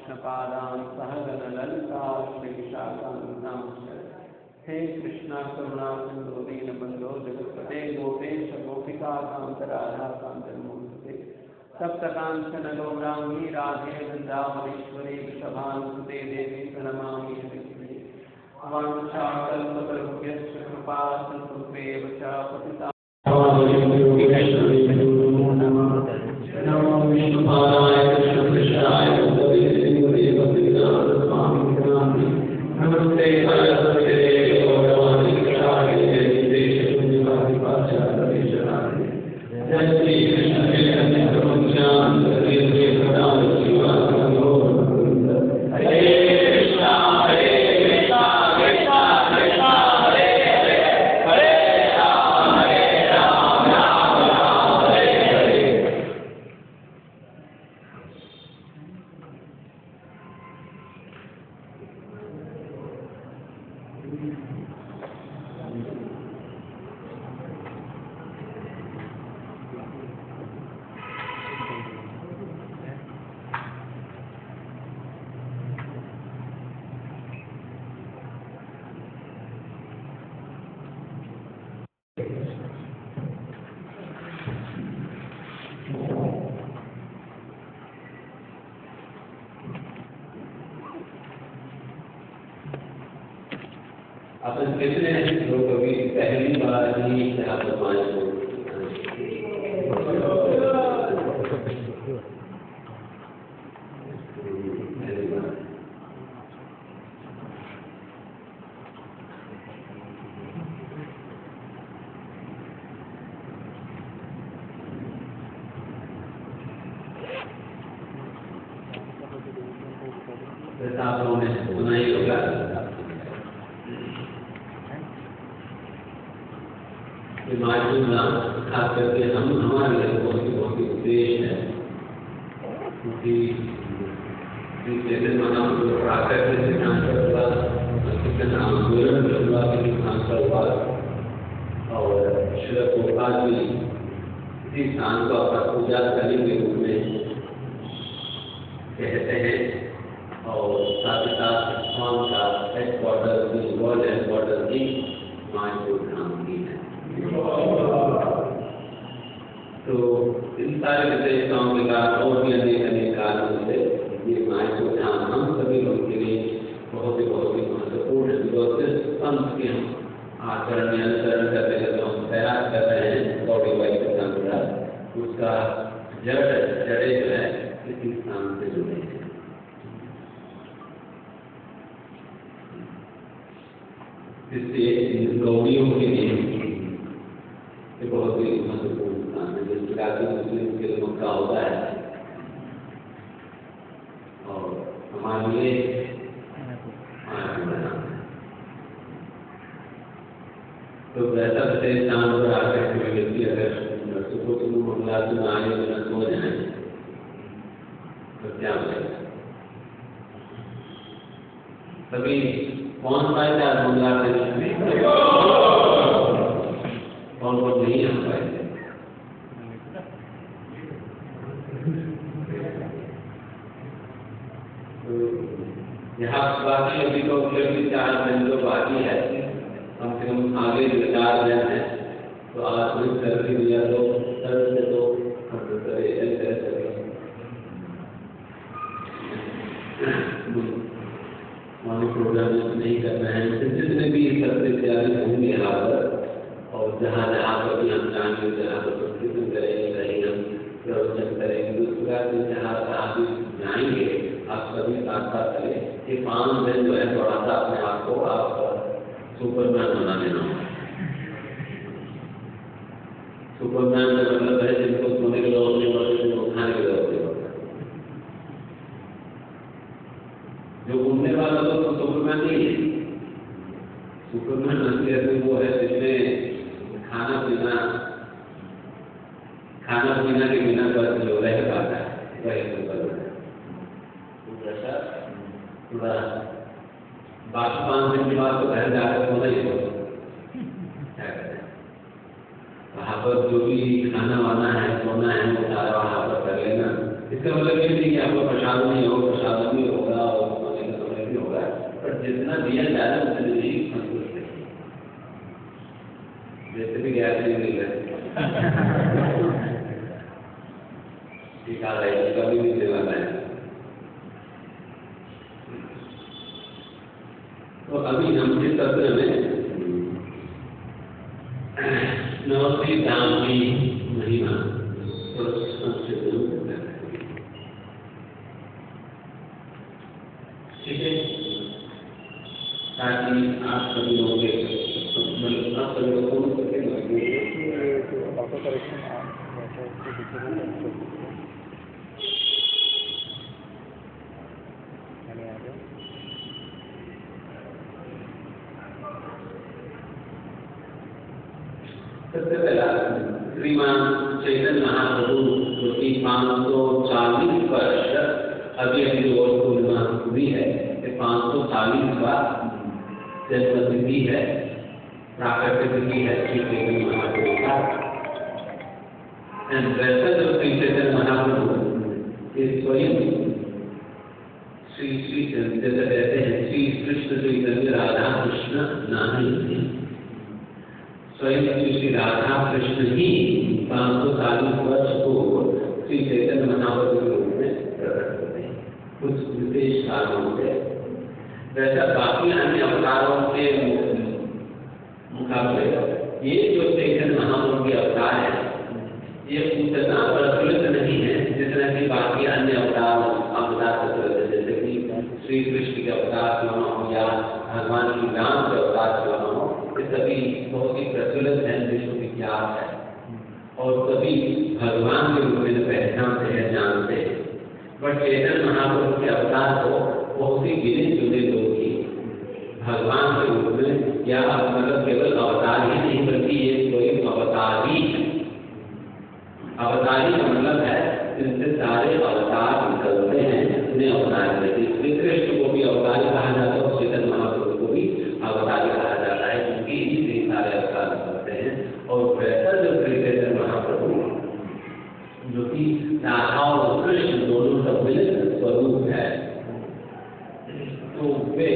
कृष्णपादान् सहगणललिता श्रीविशाखान्वितांश्च हे कृष्णा करुणा सिन्धो दीनबन्धो जगत्पते गोपेश गोपिकान्त राधाकान्त नमोस्तुते सप्तकाञ्चन गौराङ्गी राधे वृन्दावनेश्वरी वृषभानुसुते देवी प्रणमामि हरिप्रिये वाञ्छाकल्पतरुभ्यश्च कृपा सिन्धुभ्येव च पतितानां नमो विष्णुपादाय कृष्णपृष्ठाय नमस्ते सरस्वती देवी गौरवाणी प्रसादे जय श्री कृष्ण चैतन्य प्रभु नित्यानंद हरे कृष्णा हरे कृष्णा कृष्णा कृष्णा हरे हरे हरे राम राम राम हरे हरे। अपन कितने लोग कभी पहली बार ही यहाँ पर पाए हो आप लोगों ने सुना ही होगा खास करके हम हमारे लिए बहुत ही उद्देश्य है क्योंकि महापुरुष प्राकृतिक सिद्धांत हुआ कितना आंदोलन हुआ सिद्धांत हुआ और श्री गोपाल जी इसी स्थान को अपना पूजा करने के रूप में कहते हैं और साथ ही साथ स्थान का हेडक्वार्टर वर्ल्ड हेडक्वार्टर भी मायपुर धाम की है। तो इन सारे विशेषताओं के कारण और भी अनेक अनेक कारणों से ये मायपुर धाम हम सभी लोगों के लिए बहुत ही महत्वपूर्ण है। पंथ के हम आचरण में अनुसरण करने का जो हम प्रयास कर रहे हैं गौड़ी वाई का उसका जड़े जो है इसी स्थान से जुड़े हैं। इसलिए गौड़ियों के लिए ये बहुत ही महत्वपूर्ण स्थान है। जिस प्रकार की मुस्लिम के लिए मक्का होता है और हमारे लिए तो वैसा विशेष स्थान पर आकर के व्यक्ति अगर सुबह सुबह मंगला में आने में सो जाए तो क्या बनेगा। तभी कौन पाएगा मंगला में कौन नहीं हम पाएंगे। तो यहाँ बाकी अभी तो 4 दिन तो बाकी है, कम से कम आगे जो 4 दिन है तो आज भी कर भी दिया तो सर से तो प्रोग्राम नहीं करना है। जितने भी सबसे तैयारी होंगे यहाँ पर और जहाँ पर भी हम जाएंगे, जहाँ पर प्रस्तुति करेंगे, कहीं हम प्रवचन करेंगे, उस प्रकार से जहाँ भी जाएंगे आप सभी साथ साथ करें। ये 5 दिन जो है थोड़ा सा अपने आप को आप सुपरमैन बना देना। सुपरमैन का मतलब है जिनको सोने की जरूरत नहीं पड़ती, जिनको खाने की जरूरत नहीं पड़ती। जो घूमने वाला तो सुपरमैन नहीं है। सुपरमैन असलियत में वो है जिसमें खाना पीना के बिना पर जो रह पाता है वही सुपरमैन है। थोड़ा बाकी 5 दिन के बाद तो घर जाकर सोना ही होगा। क्या करें, वहाँ पर जो भी खाना वाना है सोना है वो सारा वहाँ पर कर लेना इसका मतलब ये नहीं कि आपको प्रसाद नहीं होगा, प्रसाद भी होगा और सोने का समय भी होगा, पर जितना दिया जाए उतने ही संतुष्ट है। जैसे भी गैस नहीं मिल रहा टीका है, कभी भी मिलने वाला है। तो अभी हम इस सत्र में नवसी धाम की महिमा तो संक्षेप में ठीक है, ताकि आप सभी लोगों के आप सभी लोगों को सबसे पहला श्रीमान चैतन्य महाप्रभु जो कि 540 वर्ष अभी अभी और पूर्णिमा हुई है, 540वां जन्मतिथि है, प्राकट्य तिथि है श्री चैतन्य महाप्रभु का। वैसा जो श्री चैतन्य महाप्रभु इस स्वयं श्री जैसे कहते हैं श्री कृष्ण चैतन्य राधा कृष्ण नहीं, स्वयं श्री राधा कृष्ण ही 540 वर्ष को श्री चैतन्य महाप्रभु के रूप में प्रकट होते हैं कुछ विशेष कारणों से। वैसा बाकी अन्य अवतारों के मुकाबले ये जो चैतन्य महाप्रभु के अवतार है ये उतना प्रचलित नहीं है जितना कि बाकी अन्य अवतार प्रचलित है, जैसे कि श्री कृष्ण के अवतार क्यों हो या भगवान श्री राम के अवतार क्यों हो, ये सभी बहुत ही प्रचलित है, विश्व विख्यात है और सभी भगवान के रूप में पहचानते हैं, जानते हैं। बट चैतन्य महाप्रभु के अवतार को बहुत ही गिने चुने लोग ही भगवान के रूप में या मतलब केवल अवतार ही नहीं बल्कि ये कोई अवतारी का मतलब है जिनसे सारे अवतार निकलते हैं, उन्हें अवतार कहते हैं। श्री कृष्ण को भी अवतारी कहा जाता है और चैतन्य महाप्रभु को भी अवतारी कहा जाता है क्योंकि इन्हीं से सारे अवतार निकलते हैं। और वैसा जो श्री चैतन्य महाप्रभु जो कि राधा और कृष्ण दोनों का मिलित स्वरूप है, तो वे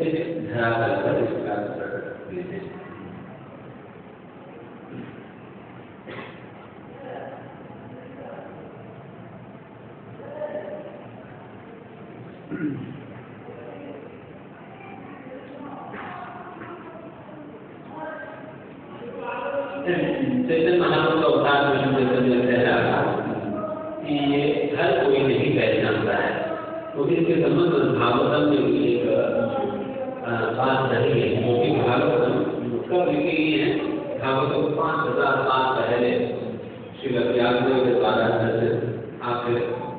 इस धरातल पर इस प्रकार प्रकट हुए हैं। चैतन्य महाप्रभु का अवतार कि ये हर कोई नहीं पहचानता है, तो इसके संबंध में भागवतम में भी एक बात रही है, क्योंकि भागवतम कब लिखी गई है, भागवतम 5000 साल पहले श्री व्यासदेव के द्वारा रचित आखिर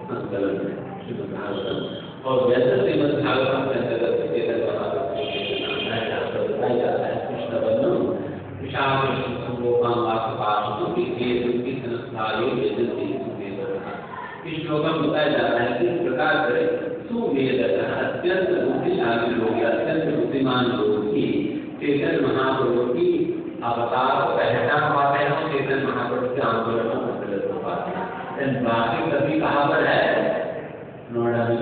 संकलन है श्रीमद् भागवतम। और वैसे श्रीमद् भागवतम के अंतर्गत चैतन्य महाप्रभु के बताया जाता है कृष्ण बंधु विशाल कृष्ण संगोपाम वासुपाशु की उनकी संस्थाएं इस श्लोक में बताया जाता है कि इस प्रकार से सुवेद अत्यंत बुद्धिशाली लोग, अत्यंत बुद्धिमान लोग ही चैतन्य महाप्रभु की अवतार को पहचान पाते हैं और चैतन्य महाप्रभु के आंदोलन में प्रचलित हो पाते हैं। बाकी सभी कहाँ पर है, नोएडा में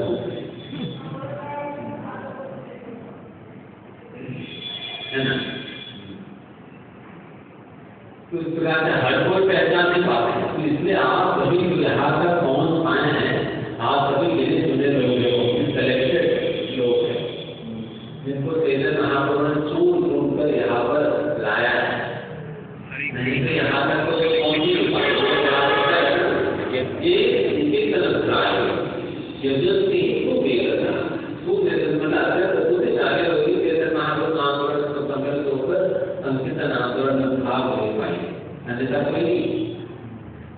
है ना। तो इस प्रकार से हर कोई पहचान नहीं पाते हैं, तो इसलिए आप सभी यहाँ तक पहुँच पाए हैं, आप सभी गिने चुने लोग सेलेक्टेड लोग हैं जिनको चैतन्य महाप्रभु ने चुन कर यहाँ पर लाया है, नहीं तो यहाँ तक तो पहुँच ही नहीं पाए। ये इनकी तरफ राय यजस्वी को भी करना खूब सारे लोग चैतन्य महाप्रभु आंदोलन से संबंधित होकर संकीर्तन आंदोलन में भाग ले पाए, अन्यथा कोई नहीं।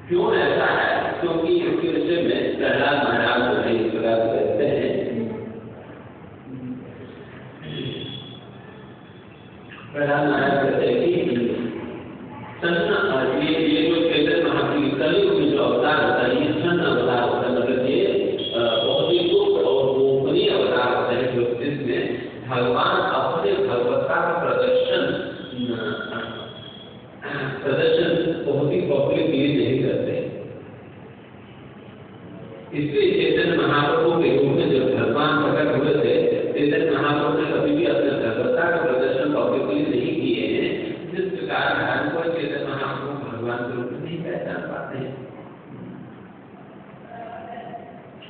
क्यों ऐसा है, क्योंकि इसके विषय में प्रहलाद महाराज जो है इस प्रकार कहते हैं, प्रहलाद महाराज कहते हैं कि ये जो चैतन्य महाप्रभु कलयुग में जो अवतार होता है ये छन्न अवतार होता है, मतलब ये बहुत ही गुप्त और गोपनीय अवतार होता है जो जिसमें भगवान अपने भगवत्ता का प्रदर्शन बहुत ही पब्लिकली नहीं करते। इसलिए चैतन्य महाप्रभु के रूप में जब भगवान प्रकट हुए थे, चैतन्य महाप्रभु ने कभी भी अपने भगवत्ता का प्रदर्शन पब्लिकली नहीं किए हैं, जिस प्रकार धर्म को चैतन्य महाप्रभु भगवान के रूप में नहीं पहचान पाते हैं।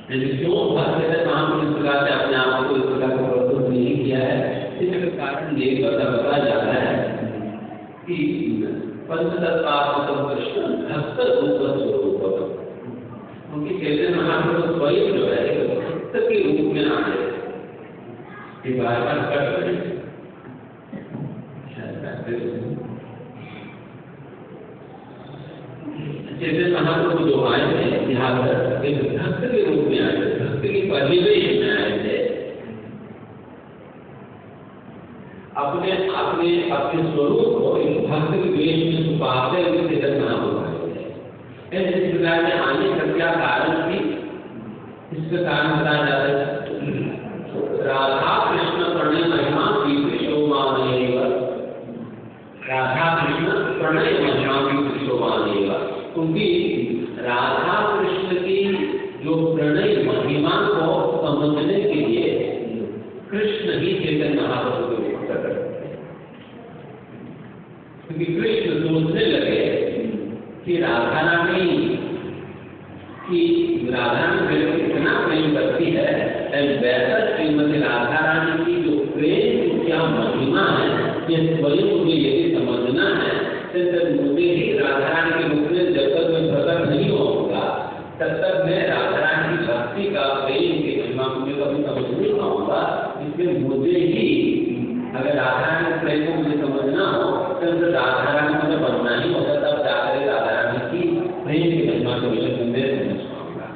क्यों चैतन्य महाप्रभु इस प्रकार से अपने आप को इस प्रकार का प्रस्तुत नहीं किया है? इसके कारण ये बताया जाता है कि पंचतत्वात्मक कृष्ण भक्त रूप स्वरूप, क्योंकि चैतन्य महाप्रभु स्वयं जो है भक्त के रूप में आ गए। बार-बार कर रहे हैं चैतन्य महाप्रभु जो आए थे यहाँ पर एक भक्त के रूप में आए थे, भक्त की परिवेश में आए थे। अपने अपने अपने स्वरूप को इस भक्त के वेश में छुपाते हुए चैतन्य महाप्रभु आए थे। ऐसे प्रकार में आने का क्या कारण थी? इसका कारण बताया जाता है राधा कृष्ण प्रणय महिमा शोभानेव, राधा कृष्ण प्रणय महिमा शोभानेव, क्योंकि राधा कृष्ण की जो प्रणय महिमा को समझने के लिए कृष्ण ही चैतन्य महाप्रभु के रूप में प्रकट होते हैं। क्योंकि कृष्ण सोचने लगे कि राधा रानी मेरे को इतना प्रेम करती है, वैसा श्रीमती राधा रानी की जो प्रेम की क्या महिमा है, ये स्वयं मुझे यदि समझना है तो मुझे ही राधा रानी के रूप में जब तक मैं प्रकट नहीं होगा तब तक मैं राधा रानी की भक्ति का प्रेम की महिमा मुझे कभी समझ नहीं पाऊंगा। इसलिए मुझे ही अगर राधा रानी के प्रेम को मुझे समझना हो तो राधा रानी मुझे बनना ही होगा, तब जाकर राधा रानी की प्रेम की महिमा को मैं समझ पाऊंगा।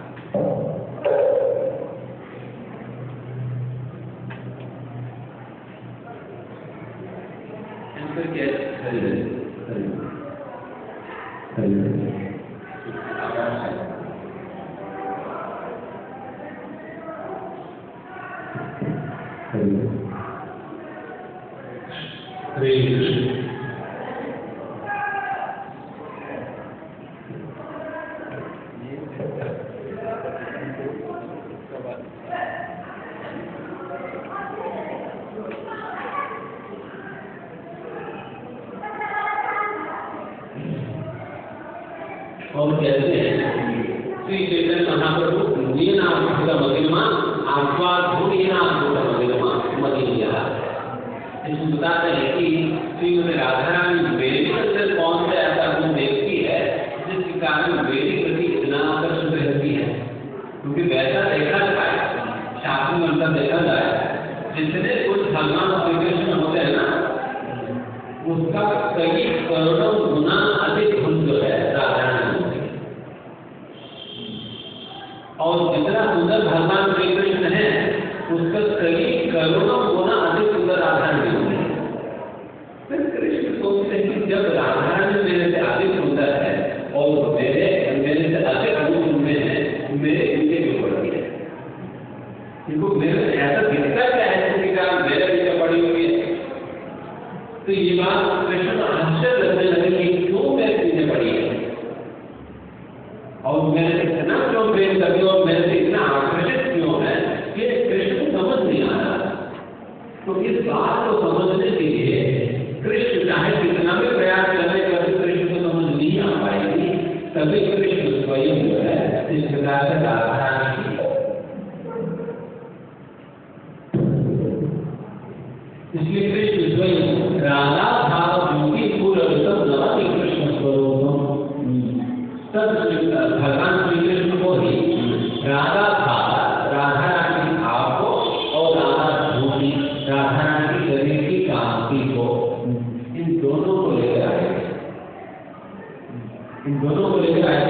और कहते हैं श्री चैतन्य महाप्रभु नीनाभूत मदिमा आस्वादूनाभूत मदिमा, इसमें बताते हैं कि श्रीमती राधा रानी मेरे अंदर कौन सा ऐसा गुण देखती है जिसके कारण मेरी प्रति इतना आकर्षण रहती है। क्योंकि वैसा देखा जाए, शास्त्र में अंतर देखा जाए, जितने कुछ भगवान श्री कृष्ण होते हैं ना, उसका कई करोड़ों गुना अधिक गुण जो है राधा रानी, और जितना सुंदर भगवान श्री कृष्ण है उसका कई करोड़ों गुना अधिक सुंदर राधा रानी है। फिर कृष्ण सोचते हैं कि जब राधा रानी मेरे से अधिक सुंदर है और मेरे से अधिक गुण उनमें है, मेरे पीछे क्यों पड़ गई है? क्योंकि मेरे ऐसा दिखता क्या है कि मेरे पीछे पड़ी हुई है? तो ये बात कृष्ण को आश्चर्य लगने लगे कि क्यों मेरे पीछे पड़ी है और मेरे से इतना क्यों प्रेम करती है और मेरे से इतना आकर्षित क्यों है, ये कृष्ण को समझ नहीं आ रहा। तो इस बात को समझने के लिए कृष्ण चाहे कितना भी प्रयास करने पर कृष्ण को समझ नहीं आ पाएगी, तभी कृष्ण स्वयं जो है इस प्रकार से राधा रानी की, इसलिए कृष्ण स्वयं राधा भाव ज्योति पूर्ण नवति कृष्ण स्वरूप, तब भगवान श्री कृष्ण को ही राधा भाव, राधा रानी की भाव को और राधा ज्योति, राधा रानी की शरीर की कांति को, इन दोनों को लेकर आए, इन दोनों को लेकर आए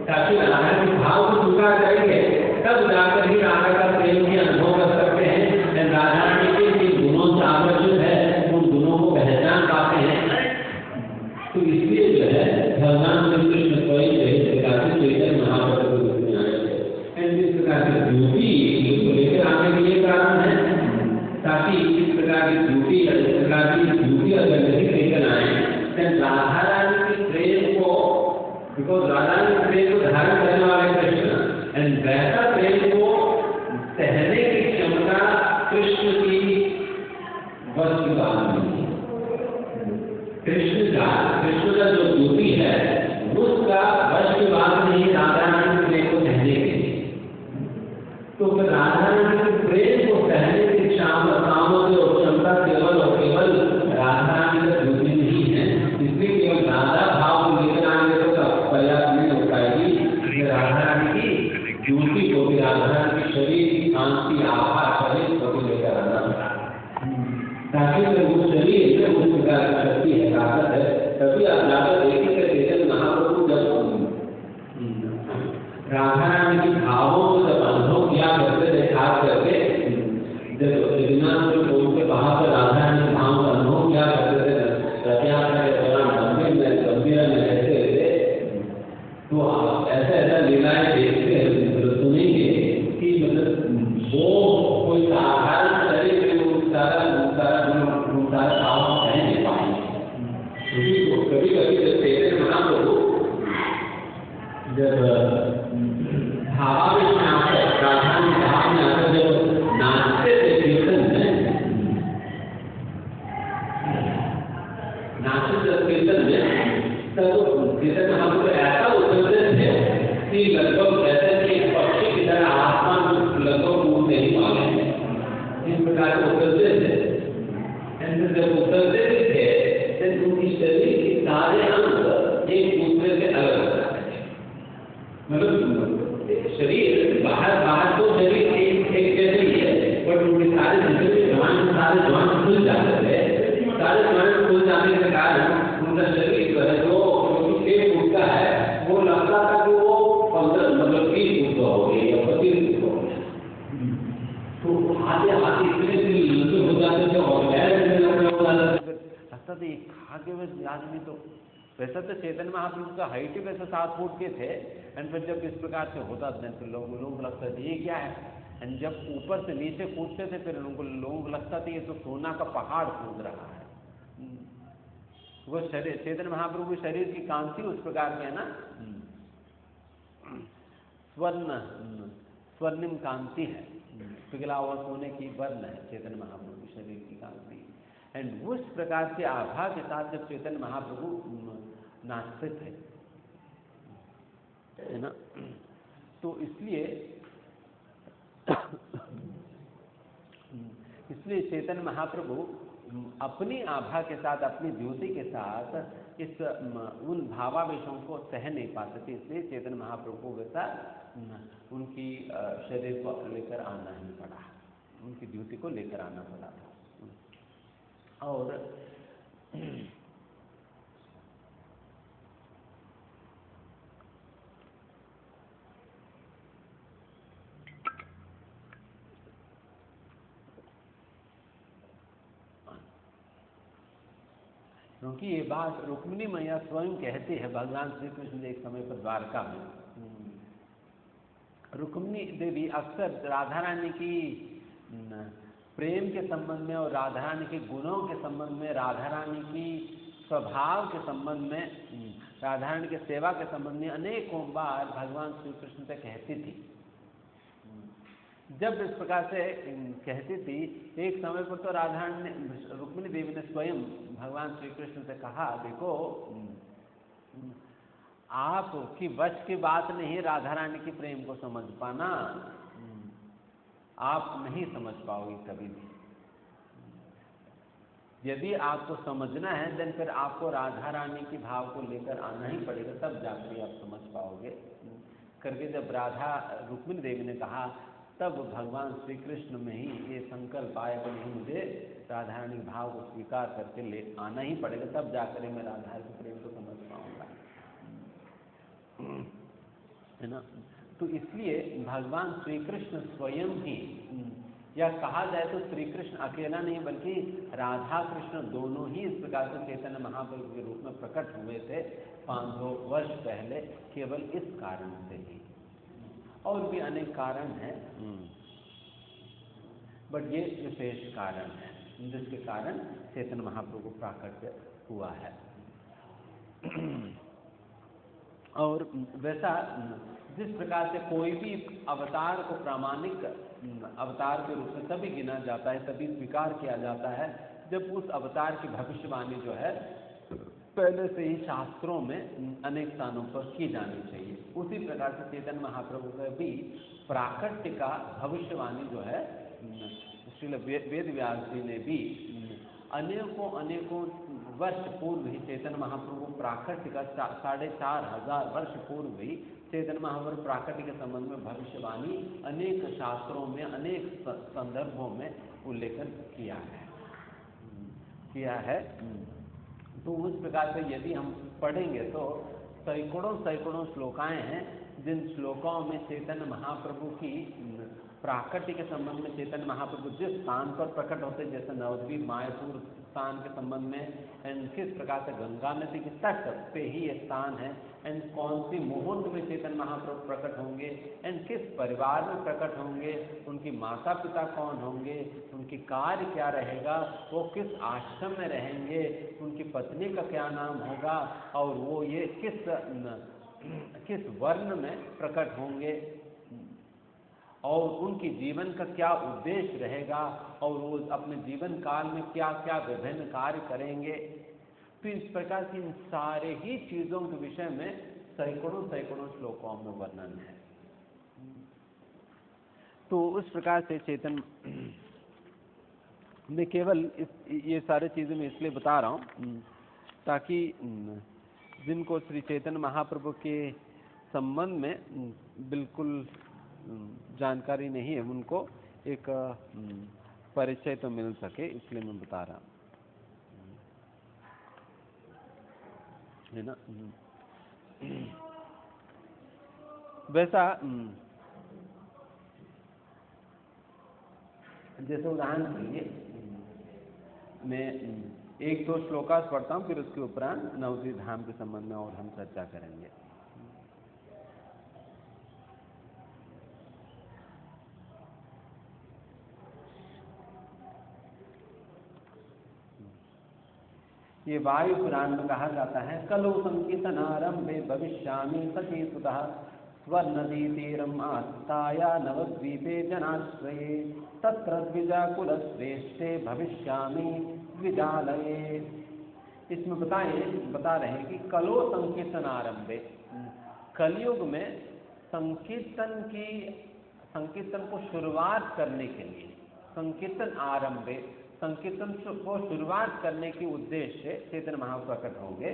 ताकि राधा के भाव को स्वीकार करेंगे, तब जाकर ही राधा का प्रेम की अनुभव कर सकते हैं। राधा रानी के जिन गुणों से आकर्षित है उन गुणों को पहचान पाते हैं। तो इसलिए जो है भगवान श्री कृष्ण स्वयं इस प्रकार से चैतन्य महाप्रभु के रूप में आए थे। इस प्रकार की ड्यूटी को लेकर आने के लिए कारण है, ताकि इस प्रकार की ड्यूटी अगर नहीं लेकर आए तो राधा रानी के प्रेम को, बिकॉज राधा रानी के प्रेम को धारण करने वाले कृष्ण बात नहीं है। कृष्ण का जो ड्यूटी है उसका वश की बात नहीं राधा रानी के प्रेम को सहने के लिए। तो फिर राधा रानी के प्रेम को सहने की सामर्थ्य और क्षमता केवल और केवल राधा रानी का ड्यूटी नहीं है। इसलिए केवल राधा भाव को लेकर आएंगे तो तब पर्याप्त नहीं हो पाएगी। राधा रानी की ड्यूटी को भी, राधा रानी के शरीर की शांति आभा शरीर को भी लेकर आना, ताकि वो शरीर में उस प्रकार की शक्ति है, ताकत है। तभी आप जाकर देखेंगे चैतन्य महाप्रभु जब राधा रानी के भावों को जब अनुभव किया करते थे, खास करके जब दिनांक के बाहर पर राधा रानी के भाव का अनुभव किया करते थे, रथ यात्रा के दौरान गंभीर में रहते थे, तो आप ऐसा ऐसा लीलाएं देखते हैं, सुनेंगे कि मतलब वो कोई साधारण शरीर में सारा भाव कह नहीं पाएंगे। कभी कभी जब चैतन्य महाप्रभु जब भावावेश में आकर राजधानी भाव में आकर जब नाचते थे कीर्तन में, तब कीर्तन महाप्रभु ऐसा उतरते थे कि लगभग ऐसे कि पक्षी की तरह आसमान लगभग उड़ नहीं पाए, इस प्रकार से उतरते थे। जब उतरते थे तो उनकी शरीर के सारे अंग एक दूसरे से अलग हो जाते थे। मतलब शरीर बाहर तो शरीर एक जैसे ही है, पर उनके सारे ज्वाइंट खुल जाते थे। सारे ज्वाइंट खुल जाने के कारण उनका शरीर जो शेप उठता है वो लगता था कि वो 15 मतलब 20 फुट का हो गया या 25 फुट का हो गया। तो आते इतने हो जाते थे और लगता था ये आगे में आदमी तो वैसा तो चैतन्य महाप्रभु का हाइट ही वैसे 7 फुट के थे। एंड फिर जब इस प्रकार से होता था तो लोग लगता था ये क्या है। एंड जब ऊपर से नीचे कूदते थे फिर लोगों को लगता था ये तो सोना का पहाड़ कूद रहा है। वो शरीर चैतन्य महाप्रभु शरीर की कांति उस प्रकार की है ना, स्वर्णिम कांति है, पिघला हुआ सोने की वर्ण है चैतन्य महाप्रभु शरीर की कांति। एंड उस प्रकार के आभा के साथ जब चैतन्य महाप्रभु नाचते थे, है ना, तो इसलिए चैतन्य महाप्रभु अपनी आभा के साथ, अपनी द्योति के साथ इस उन भावावेशों को सह नहीं पाते थे। इसलिए चैतन्य महाप्रभु को वैसा उनकी शरीर को लेकर आना ही पड़ा, उनकी द्योति को लेकर आना पड़ा था। और क्योंकि ये बात रुक्मिणी मैया स्वयं कहती है, भगवान श्री कृष्ण एक समय पर द्वारका में रुक्मिणी देवी अक्सर राधा रानी की प्रेम के संबंध में और राधा रानी के गुणों के संबंध में, राधा रानी की स्वभाव के संबंध में, राधा रानी के सेवा के संबंध में अनेकों बार भगवान श्री कृष्ण से कहती थी। जब इस प्रकार से कहती थी, एक समय पर तो राधा रानी ने, रुक्मिणी देवी ने स्वयं भगवान श्री कृष्ण से कहा, देखो आपकी वश की बात नहीं राधा रानी की प्रेम को समझ पाना, आप नहीं समझ पाओगे कभी भी। यदि आपको समझना है देन फिर आपको राधा रानी की भाव को लेकर आना ही पड़ेगा, तब जाकर आप समझ पाओगे करके जब राधा रुक्मिणी देवी ने कहा, तब भगवान श्री कृष्ण में ही ये संकल्प आया कि नहीं, मुझे राधा रानी के भाव को स्वीकार करके ले आना ही पड़ेगा, तब जाकर मैं राधा के प्रेम को समझ पाऊंगा, है ना। तो इसलिए भगवान श्री कृष्ण स्वयं ही, या कहा जाए तो श्री कृष्ण अकेला नहीं बल्कि राधा कृष्ण दोनों ही इस प्रकार से चैतन्य महाप्रभु के रूप में प्रकट हुए थे 500 वर्ष पहले, केवल इस कारण से ही। और भी अनेक कारण हैं, बट ये विशेष कारण है जिसके कारण चैतन्य महाप्रभु प्राकट्य हुआ है। और वैसा जिस प्रकार से कोई भी अवतार को प्रामाणिक अवतार के रूप में तभी गिना जाता है, तभी स्वीकार किया जाता है जब उस अवतार की भविष्यवाणी जो है पहले से ही शास्त्रों में अनेक स्थानों पर की जानी चाहिए। उसी प्रकार से चैतन्य महाप्रभु का भी प्राकट्य का भविष्यवाणी जो है श्रील वेद व्यास जी ने भी अनेकों वर्ष पूर्व ही चैतन्य महाप्रभु प्राकट्य का 4,500 वर्ष पूर्व ही चैतन्य महाप्रभु प्राकट्य के संबंध में भविष्यवाणी अनेक शास्त्रों में अनेक संदर्भों में उल्लेख किया है। तो उस प्रकार से यदि हम पढ़ेंगे तो सैकड़ों श्लोकाएं हैं, जिन श्लोकों में चैतन्य महाप्रभु की प्राकट्य के संबंध में चैतन्य महाप्रभु जिस स्थान पर प्रकट होते, जैसे नवद्वीप मायापुर स्थान के संबंध में, एंड किस प्रकार से गंगा नदी के तट पे ही ये स्थान है, एंड कौन सी मुहूर्त में चैतन्य महाप्रभु प्रकट होंगे, एंड किस परिवार में प्रकट होंगे, उनकी माता पिता कौन होंगे, उनकी कार्य क्या रहेगा, वो किस आश्रम में रहेंगे, उनकी पत्नी का क्या नाम होगा, और वो ये किस वर्ण में प्रकट होंगे, और उनकी जीवन का क्या उद्देश्य रहेगा, और वो अपने जीवन काल में क्या क्या विभिन्न कार्य करेंगे। तो इस प्रकार की इन सारे ही चीजों के विषय में सैकड़ों श्लोकों में वर्णन है। तो उस प्रकार से चैतन्य मैं केवल ये सारे चीजें मैं इसलिए बता रहा हूँ ताकि जिनको श्री चैतन्य महाप्रभु के संबंध में बिल्कुल जानकारी नहीं है, उनको एक परिचय तो मिल सके, इसलिए मैं बता रहा हूँ, है ना। वैसा जैसे उदाहरण के लिए मैं 1-2 श्लोकास पढ़ता हूँ, फिर उसके उपरांत नवद्वीप धाम के संबंध में और हम चर्चा करेंगे। ये वायु पुराण में कहा जाता है, कलो संकीर्तनारंभे भविष्यामि सचेतुतः स्वर्णदी तीरम आस्ताया नवद्वीपे जनाश्रये तत्र द्विजाकुलश्रेष्ठे भविष्यामि द्विजालये। इसमें बता रहे हैं कि कलो संकीर्तनारंभे, कलयुग में संकीर्तन को शुरुआत करने के लिए, संकीर्तन आरंभे, संकीर्तन को शुरुआत करने के उद्देश्य से चैतन्य महाप्रभु प्रकट होंगे।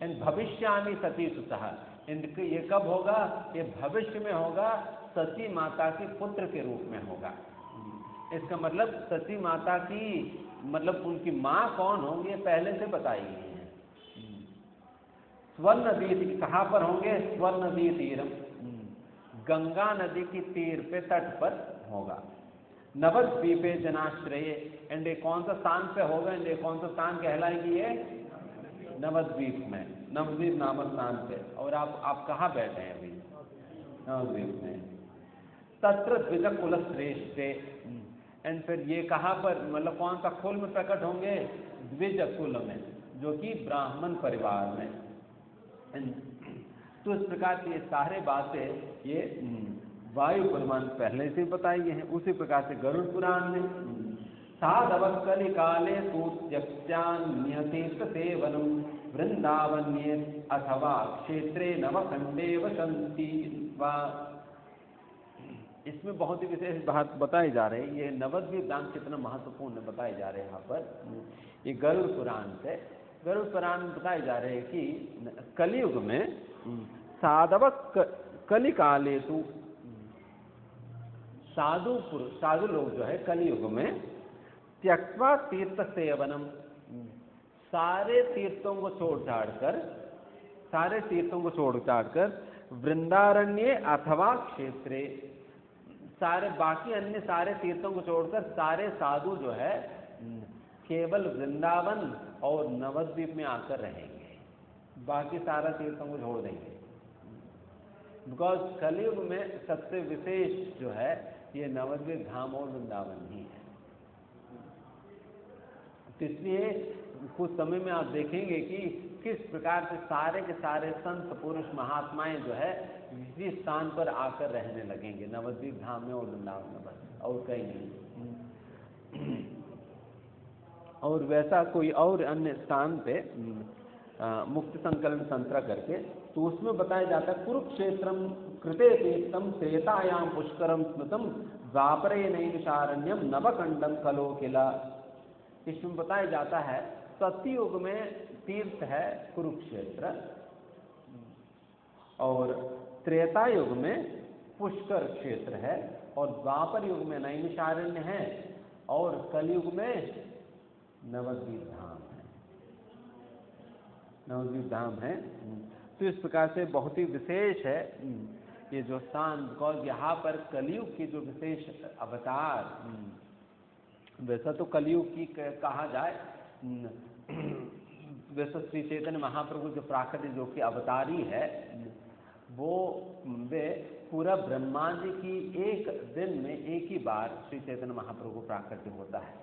एंड भविष्यामि सती सुतः, इनके ये कब होगा, ये भविष्य में होगा, सती माता के पुत्र के रूप में होगा। इसका मतलब सती माता की मतलब उनकी माँ कौन होंगे पहले से बताई गई है। स्वर्ण नदी कहाँ पर होंगे, स्वर्ण नदी तीरम, गंगा नदी की तीर पे तट पर होगा। नवद्वीपे जनाश्रय, एंड ये कौन सा स्थान पे होगा, एंड ये कौन सा स्थान कहलाएगी, ये नवद्वीप में, नवद्वीप नामक स्थान पे। और आप कहाँ बैठे हैं अभी, नवद्वीप में। तत्र द्विज कुल श्रेष्ठ, एंड फिर ये कहाँ पर मतलब कौन सा कुल में प्रकट होंगे, द्विज कुल में, जो कि ब्राह्मण परिवार में। तो इस प्रकार की ये सारे बातें ये वायु पुराण पहले से बताई गई हैं। उसी प्रकार से गरुड़ पुराण में साधवकलि काले सूत्यक्षान्यते सेवनम वृंदावन्ये अथवा क्षेत्रे नवखंडे वसंती वा। इसमें बहुत ही विशेष बात बताई जा रही है, ये नवद्वीप धाम कितना महत्वपूर्ण बताए जा रहे हैं यहाँ पर। ये गरुड़ पुराण से, गरुड़ पुराण में बताए जा रहे हैं कि कलयुग में साधवक कलि काले तु, साधु लोग जो है कलयुग में त्यक्त्वा तीर्थ सेवनम, सारे तीर्थों को छोड़ छाड़ कर वृंदारण्य अथवा क्षेत्रे, सारे बाकी अन्य सारे तीर्थों को छोड़कर सारे साधु जो है केवल वृंदावन और नवद्वीप में आकर रहेंगे, बाकी सारा तीर्थों को छोड़ देंगे। बिकॉज कलयुग में सबसे विशेष जो है ये नवद्वीप धाम और वृंदावन ही है। तो इसलिए कुछ समय में आप देखेंगे कि किस प्रकार से सारे के सारे संत पुरुष महात्माएं जो है इसी स्थान पर आकर रहने लगेंगे, नवद्वीप धाम में और वृंदावन में, बस और कहीं नहीं। और वैसा कोई और अन्य स्थान पे मुक्त संकलन तंत्र करके तो उसमें बताया जाता है कुरुक्षेत्रम कृते तीर्थम त्रेतायाम पुष्करम स्मृतम द्वापरे नैमिषारण्यम नवकंडम कलो किला। इसमें बताया जाता है सतयुग में तीर्थ है कुरुक्षेत्र और त्रेता युग में पुष्कर क्षेत्र है और द्वापर युग में नैमिषारण्य है और कलयुग में नवद्वीप धाम है। नवद्वीप धाम है। तो इस प्रकार से बहुत ही विशेष है ये जो स्थान, बिकॉज यहाँ पर कलयुग की जो विशेष अवतार, वैसा तो कलयुग की कहा जाए, वैसे श्री चैतन्य महाप्रभु जो प्राकृतिक जो कि अवतारी है वो वे पूरा ब्रह्मांड की एक दिन में एक ही बार श्री चैतन्य महाप्रभु को प्राकट्य होता है,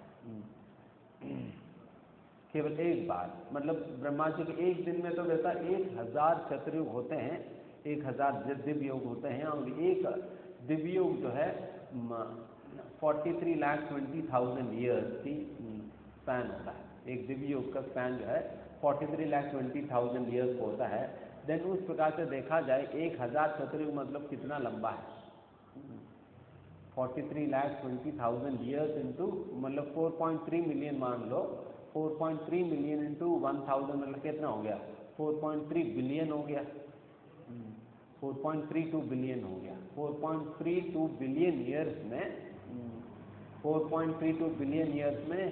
केवल एक बार। मतलब ब्रह्मा जी के एक दिन में तो वैसा 1000 चतुर्युग होते हैं, 1000 दिव्य योग होते हैं और एक दिव्य योग जो है 43,20,000 ईयर्स की स्पैन होता है। एक दिव्य योग का स्पैन जो है 43,20,000 ईयर्स होता है। देन उस प्रकार से देखा जाए 1000 चतुर्युग मतलब कितना लंबा है, 43,20,000 ईयर्स इंटू मतलब 4.3 मिलियन मान लो, 4.3 मिलियन इंटू 1000 मतलब कितना हो गया, 4.3 बिलियन हो गया, 4.32 बिलियन हो गया। 4.32 बिलियन ईयर्स में 4.32 बिलियन ईयर्स में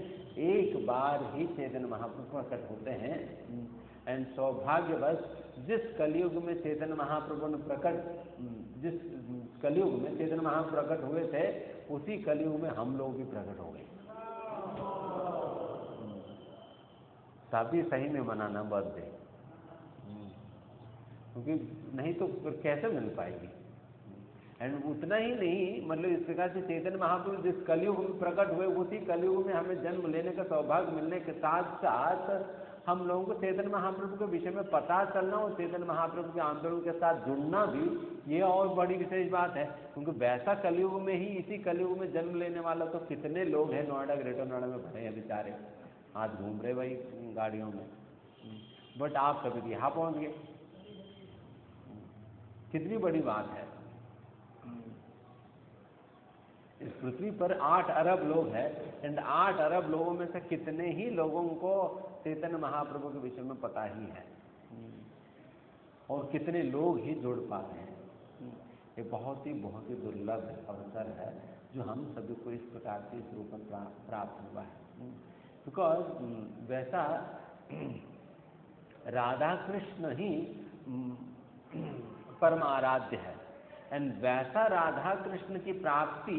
एक बार ही चैतन्य महाप्रभु प्रकट होते हैं। एंड सौभाग्यवश जिस कलयुग में चैतन्य महाप्रभु ने जिस कलयुग में चैतन्य महाप्रभु प्रकट हुए थे उसी कलयुग में हम लोग भी प्रकट हो गए। शादी सही में मनाना बर्थडे, क्योंकि नहीं तो कैसे मिल पाएगी। एंड उतना ही नहीं, मतलब इस प्रकार से चैतन्य महाप्रभु जिस कलयुग में प्रकट हुए उसी कलयुग में हमें जन्म लेने का सौभाग्य मिलने के साथ साथ हम लोगों को चैतन्य महाप्रभु के विषय में पता चलना और चैतन्य महाप्रभु के आंदोलन के साथ जुड़ना भी ये और बड़ी विशेष बात है। क्योंकि वैसा कलयुग में ही, इसी कलयुग में जन्म लेने वाला तो कितने लोग हैं नोएडा, ग्रेटर नोएडा में भरे हैं बेचारे, आज घूम रहे भाई गाड़ियों में, बट आप कभी यहाँ पहुँच गए, कितनी बड़ी बात है। इस पृथ्वी पर 8 अरब लोग हैं एंड 8 अरब लोगों में से कितने ही लोगों को चैतन्य महाप्रभु के विषय में पता ही है और कितने लोग ही जुड़ पाते हैं। ये बहुत ही दुर्लभ अवसर है जो हम सभी को इस प्रकार से इस रूप में प्राप्त हुआ है। बिकॉज वैसा राधा कृष्ण ही परम आराध्य है एंड वैसा राधा कृष्ण की प्राप्ति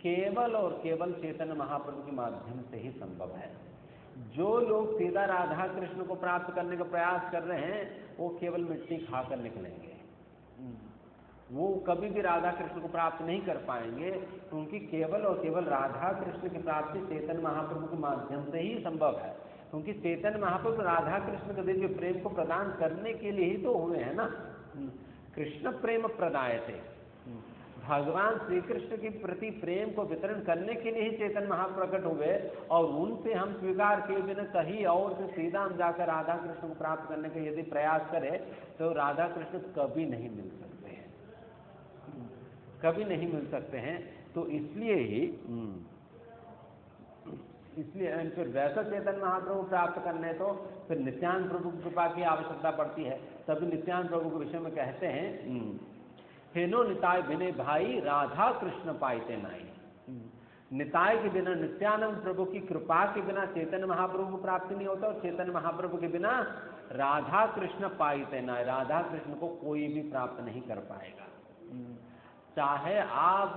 केवल और केवल चैतन्य महाप्रभु के माध्यम से ही संभव है। जो लोग सीधा राधा कृष्ण को प्राप्त करने का प्रयास कर रहे हैं वो केवल मिट्टी खाकर निकलेंगे, वो कभी भी राधा कृष्ण को प्राप्त नहीं कर पाएंगे, क्योंकि केवल और केवल राधा कृष्ण की प्राप्ति चैतन्य महाप्रभु के माध्यम से ही संभव है। क्योंकि चैतन्य महाप्रभु राधा कृष्ण के दिव्य प्रेम को प्रदान करने के लिए ही तो हुए हैं ना। कृष्ण प्रेम प्रदायते, भगवान श्री कृष्ण के प्रति प्रेम को वितरण करने के लिए ही चैतन्य महाप्रकट हुए और उनसे हम स्वीकार किए बिना कहीं और से सीधा हम जाकर राधा कृष्ण को प्राप्त करने का यदि प्रयास करें तो राधा कृष्ण कभी नहीं मिल सकते हैं, कभी नहीं मिल सकते हैं। तो इसलिए फिर वैसा चैतन्य महाप्रभु प्राप्त करने तो फिर नित्यानंद प्रभु की कृपा की आवश्यकता पड़ती है। तभी नित्यानंद प्रभु के विषय में कहते हैं हेनो निताय बिने भाई राधा कृष्ण पाइते नाई। निताय के बिना, नित्यानंद प्रभु की कृपा के बिना चैतन्य महाप्रभु को प्राप्ति नहीं होता और चैतन्य महाप्रभु के बिना राधा कृष्ण पाइते नाई, राधा कृष्ण को कोई भी प्राप्त नहीं कर पाएगा। चाहे आप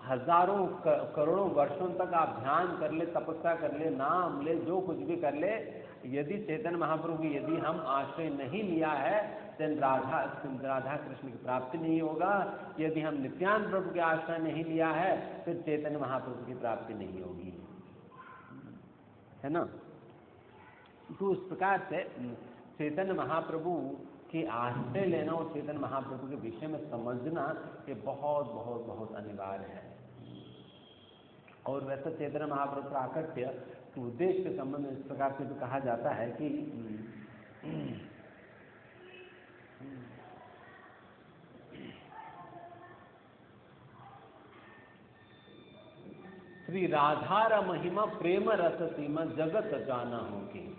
हजारों करोड़ों वर्षों तक आप ध्यान कर ले, तपस्या कर ले, नाम ले, जो कुछ भी कर ले, यदि चैतन्य महाप्रभु की यदि हम आश्रय नहीं लिया है तो राधा कृष्ण की प्राप्ति नहीं होगा। यदि हम नित्यानंद प्रभु के आश्रय नहीं लिया है फिर चैतन्य महाप्रभु की प्राप्ति नहीं होगी, है ना। तो उस प्रकार से चैतन्य महाप्रभु की आश्रय लेना और चैतन्य महाप्रभु के विषय में समझना ये बहुत बहुत बहुत अनिवार्य है। और वैसा चैतन्य महाप्रभु प्राकट्य तो उद्देश्य के संबंध में इस प्रकार से भी कहा जाता है कि श्री राधारा महिमा प्रेम रस सीमा जगत जाना होगी।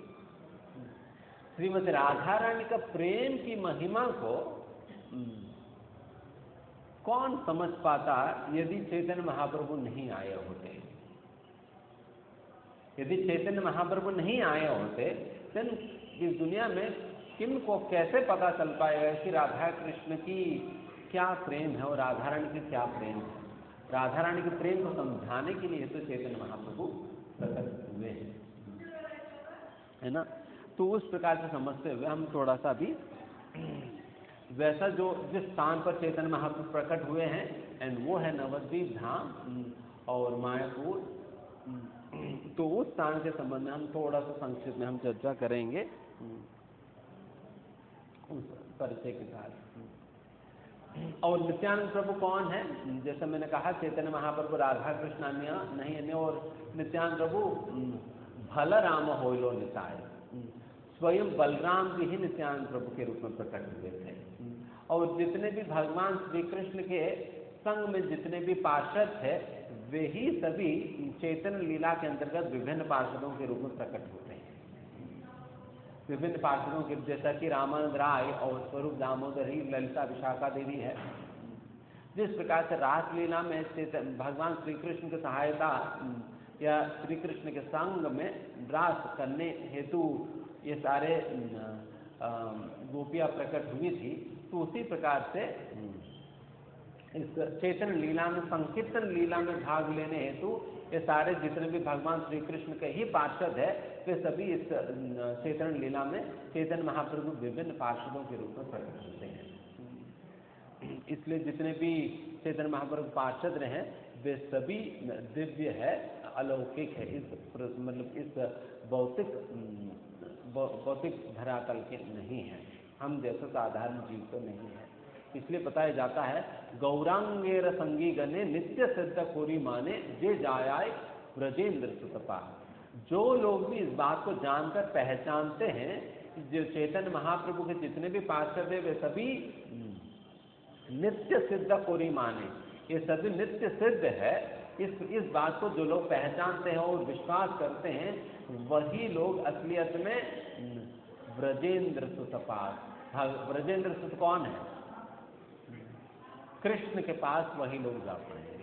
श्रीमती राधा रानी का प्रेम की महिमा को कौन समझ पाता यदि चैतन्य महाप्रभु नहीं आए होते। यदि चैतन्य महाप्रभु नहीं आए होते तो इस दुनिया में किन को कैसे पता चल पाएगा कि राधा कृष्ण की क्या प्रेम है और राधा रानी की क्या प्रेम है। राधा रानी के प्रेम को समझाने के लिए तो चैतन्य महाप्रभु प्रकट हुए हैं, है ना। तो उस प्रकार से समझते हुए हम थोड़ा सा भी वैसा जो जिस स्थान पर चैतन्य महाप्रभु प्रकट हुए हैं एंड वो है नवद्वीप धाम और मायापुर, तो उस स्थान के संबंध में हम थोड़ा सा संक्षिप्त में हम चर्चा करेंगे उस परिचय के साथ। और नित्यानंद प्रभु कौन है? जैसा मैंने कहा चैतन्य महाप्रभु राधा कृष्ण अन्य नहीं अन्य, और नित्यानंद प्रभु भलराम होइलो निताय, स्वयं बलराम जी ही नित्यानंद प्रभु के रूप में प्रकट हुए थे। और जितने भी भगवान श्री कृष्ण के संग में जितने भी पार्षद थे वे ही सभी चैतन्य लीला के अंतर्गत विभिन्न पार्षदों के रूप में प्रकट होते हैं। विभिन्न पार्षदों के जैसा कि रामानंद राय और स्वरूप दामोदर ही ललिता विशाखा देवी है। जिस प्रकार से रासलीला में भगवान श्री कृष्ण की सहायता या श्री कृष्ण के संग में रास करने हेतु ये सारे गोपियां प्रकट हुई थी, तो उसी प्रकार से इस चैतन्य लीला में संकीर्तन लीला में भाग लेने हेतु ये सारे जितने भी भगवान श्री कृष्ण के ही पार्षद है वे सभी इस चैतन्य लीला में चैतन्य महाप्रभु विभिन्न पार्षदों के रूप में प्रकट होते हैं। इसलिए जितने भी चैतन्य महाप्रभु पार्षद रहे वे सभी दिव्य है, अलौकिक है, इस मतलब इस भौतिक धरातल के नहीं है, हम जैसा साधारण जीव तो नहीं है। इसलिए बताया जाता है गौरांगेर संगी गणे नित्य सिद्ध कोरी माने जे जायाय ब्रजेंद्र सुतपा। जो लोग भी इस बात को जानकर पहचानते हैं जो चैतन्य महाप्रभु के जितने भी पार्षद हैं वे सभी नित्य सिद्ध कोरी माने, ये सभी नित्य सिद्ध है। इस बात को जो लोग पहचानते हैं और विश्वास करते हैं वही लोग असलियत में ब्रजेंद्र सुतपास। ब्रजेंद्र सुत कौन है? कृष्ण के पास वही लोग जा पाएंगे।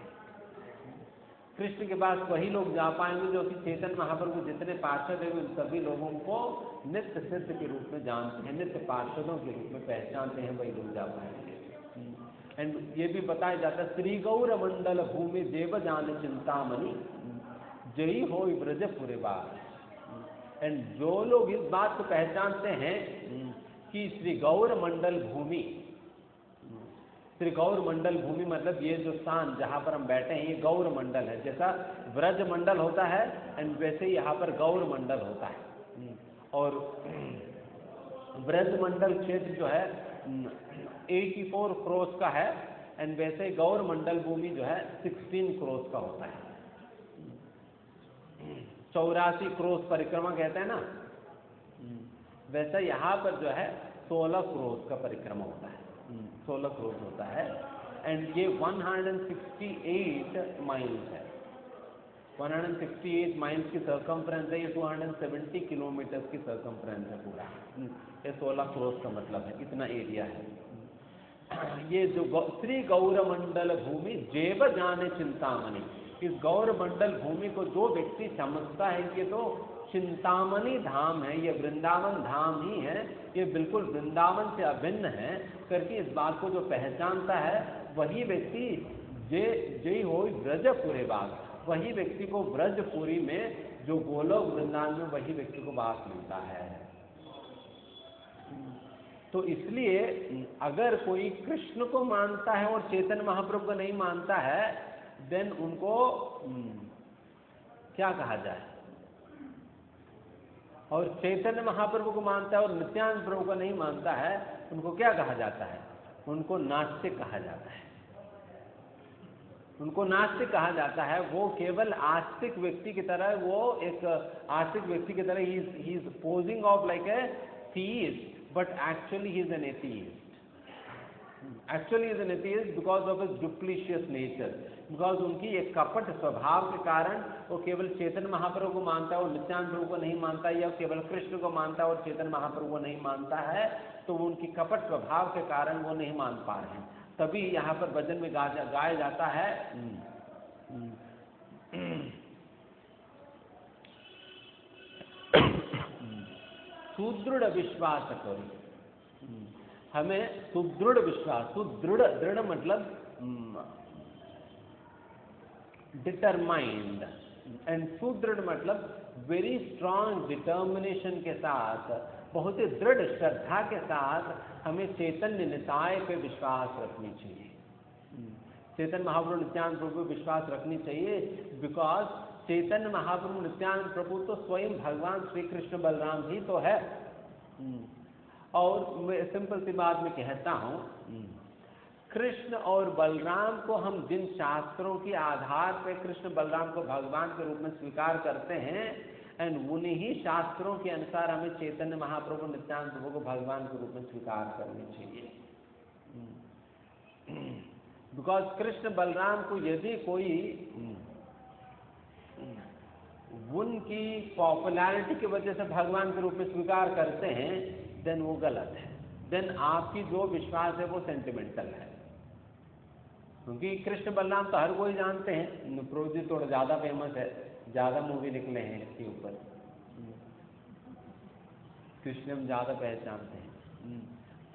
कृष्ण के पास वही लोग जा पाएंगे जो कि चैतन्य महाप्रभु जितने पार्षद हैं उन सभी लोगों को नित्य सिद्ध के रूप में जानते हैं, नित्य पार्षदों के रूप में पहचानते हैं, वही लोग जा पाएंगे। एंड ये भी बताया जाता है श्री गौर मंडल भूमि देव जान चिंतामणि जयी हो ब्रजपुरे बार। एंड जो लोग इस बात को पहचानते हैं कि श्री गौर मंडल भूमि, श्री गौर मंडल भूमि मतलब ये जो स्थान जहाँ पर हम बैठे हैं ये गौर मंडल है। जैसा ब्रज मंडल होता है एंड वैसे ही यहाँ पर गौर मंडल होता है। और ब्रज मंडल क्षेत्र जो है 84 क्रोस का है एंड वैसे ही गौर मंडल भूमि जो है 16 क्रोस का होता है। 84 क्रोस परिक्रमा कहते हैं ना, वैसा यहाँ पर जो है 16 क्रोस का परिक्रमा होता है, 16 क्रोस होता है। एंड ये 168 माइल्स है, 168 माइल्स की सर्कमफ्रेंस है। ये 270 किलोमीटर की सर्कमफ्रेंस है पूरा। ये 16 क्रोस का मतलब है, इतना एरिया है। ये जो श्री गौर मंडल भूमि जेब जाने चिंतामणि, इस गौर मंडल भूमि को जो व्यक्ति समझता है कि तो चिंतामणि धाम है, ये वृंदावन धाम ही है, ये बिल्कुल वृंदावन से अभिन्न है करके इस बात को जो पहचानता है वही व्यक्ति जय हो ब्रजपुरे बाग, वही व्यक्ति को ब्रजपुरी में जो गोलोक वृंदावन में वही व्यक्ति को वास मिलता है। तो इसलिए अगर कोई कृष्ण को मानता है और चैतन्य महाप्रभु को नहीं मानता है देन उनको क्या कहा जाए? और चैतन्य महाप्रभु को मानता है और नित्यानंद प्रभु को नहीं मानता है उनको क्या कहा जाता है? उनको नास्तिक कहा जाता है। उनको नास्तिक कहा जाता है। वो केवल आस्तिक व्यक्ति की तरह, वो एक आस्तिक व्यक्ति की तरह ही is posing off like a theist, but actually he is an atheist. Actually is an atheist because of his duplicitous nature, because उनकी एक कपट स्वभाव के कारण वो केवल चेतन महाप्रभु को मानता है और नित्यानंद प्रभु को नहीं मानता, या केवल कृष्ण को मानता है और चेतन महाप्रभु को नहीं मानता है, तो वो उनकी कपट स्वभाव के कारण वो नहीं मान पा रहे हैं। तभी यहाँ पर भजन में गाया जाता है सुदृढ़ विश्वास करो, हमें सुदृढ़ विश्वास, सुदृढ़, दृढ़ मतलब डिटरमाइंड, एंड सुदृढ़ मतलब वेरी स्ट्रांग डिटर्मिनेशन के साथ, बहुत ही दृढ़ श्रद्धा के साथ हमें चैतन्य निताय पे विश्वास रखनी चाहिए। चैतन्य महाप्रभु नित्यानंद प्रभु पे विश्वास रखनी चाहिए, बिकॉज चैतन्य महाप्रभु नित्यानंद प्रभु तो स्वयं भगवान श्री कृष्ण बलराम ही तो है। और मैं सिंपल सी बात में कहता हूँ, कृष्ण और बलराम को हम जिन शास्त्रों के आधार पर कृष्ण बलराम को भगवान के रूप में स्वीकार करते हैं, एंड उन्हीं ही शास्त्रों के अनुसार हमें चैतन्य महाप्रभु नित्यानंद प्रभु को भगवान के रूप में स्वीकार करनी चाहिए। बिकॉज कृष्ण बलराम को यदि कोई उनकी पॉपुलैरिटी की वजह से भगवान के रूप में स्वीकार करते हैं, देन वो गलत है। देन आपकी जो विश्वास है वो सेंटिमेंटल है, क्योंकि कृष्ण बलराम तो हर कोई जानते हैं। प्रभु जी थोड़ा ज़्यादा फेमस है, ज़्यादा मूवी निकले हैं इसके ऊपर, कृष्ण हम ज़्यादा पहचानते हैं।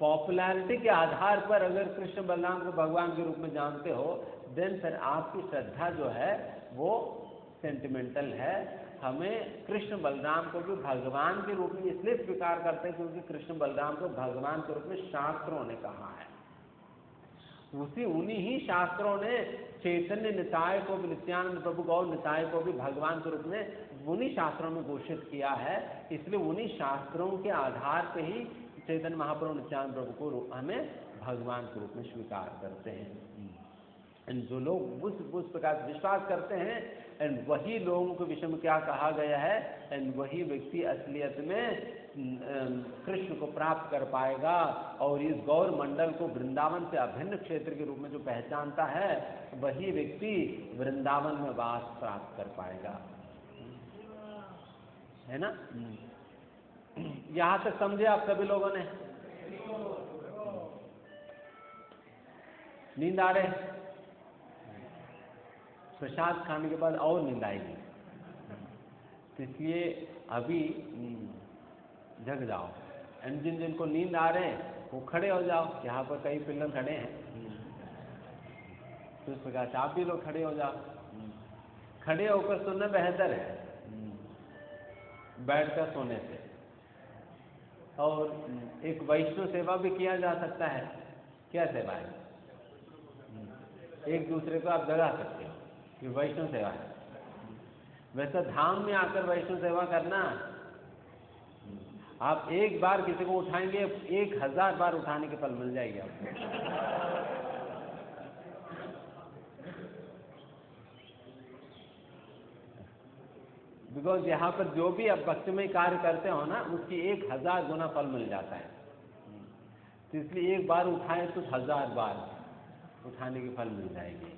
पॉपुलैरिटी के आधार पर अगर कृष्ण बलराम को भगवान के रूप में जानते हो, देन फिर आपकी श्रद्धा जो है वो सेंटिमेंटल है। हमें कृष्ण बलराम को भी भगवान के रूप में इसलिए स्वीकार करते हैं क्योंकि कृष्ण बलराम को भगवान के रूप में शास्त्रों ने कहा है। उन्हीं ही शास्त्रों ने चैतन्य निताय को भी, नित्यानंद प्रभु गौर निताय को भी भगवान के रूप में उन्हीं शास्त्रों में घोषित किया है। इसलिए उन्हीं शास्त्रों के आधार पर ही चैतन्य महाप्रभु नित्यानंद प्रभु को हमें भगवान के रूप में स्वीकार करते हैं। एंड जो लोग उस प्रकार से विश्वास करते हैं, एंड वही लोगों के विषय में क्या कहा गया है, एंड वही व्यक्ति असलियत में कृष्ण को प्राप्त कर पाएगा, और इस गौर मंडल को वृंदावन से अभिन्न क्षेत्र के रूप में जो पहचानता है, वही व्यक्ति वृंदावन में वास प्राप्त कर पाएगा, है ना। यहाँ तक समझे आप सभी लोगों ने? नींद आ रहे? प्रसाद खाने के बाद और नींद आएगी, इसलिए अभी जग जाओ। एंड जिनको नींद आ रहे हैं वो खड़े हो जाओ। यहाँ पर कई पिल्लर खड़े हैं, तो इस प्रकार से आप भी लोग खड़े हो जाओ। खड़े होकर सोना बेहतर है बैठकर सोने से। और एक वैष्णव सेवा भी किया जा सकता है। क्या सेवा है? एक दूसरे को आप जगा सकते हो, ये वैष्णव सेवा है। वैसे धाम में आकर वैष्णव सेवा करना, आप एक बार किसी को उठाएंगे 1000 बार उठाने के फल मिल जाएगी आपको। बिकॉज यहाँ पर जो भी आप भक्तिमय कार्य करते हो ना, उसकी 1000 गुना फल मिल जाता है। तो इसलिए एक बार उठाए तो 1000 बार उठाने की फल मिल जाएगी।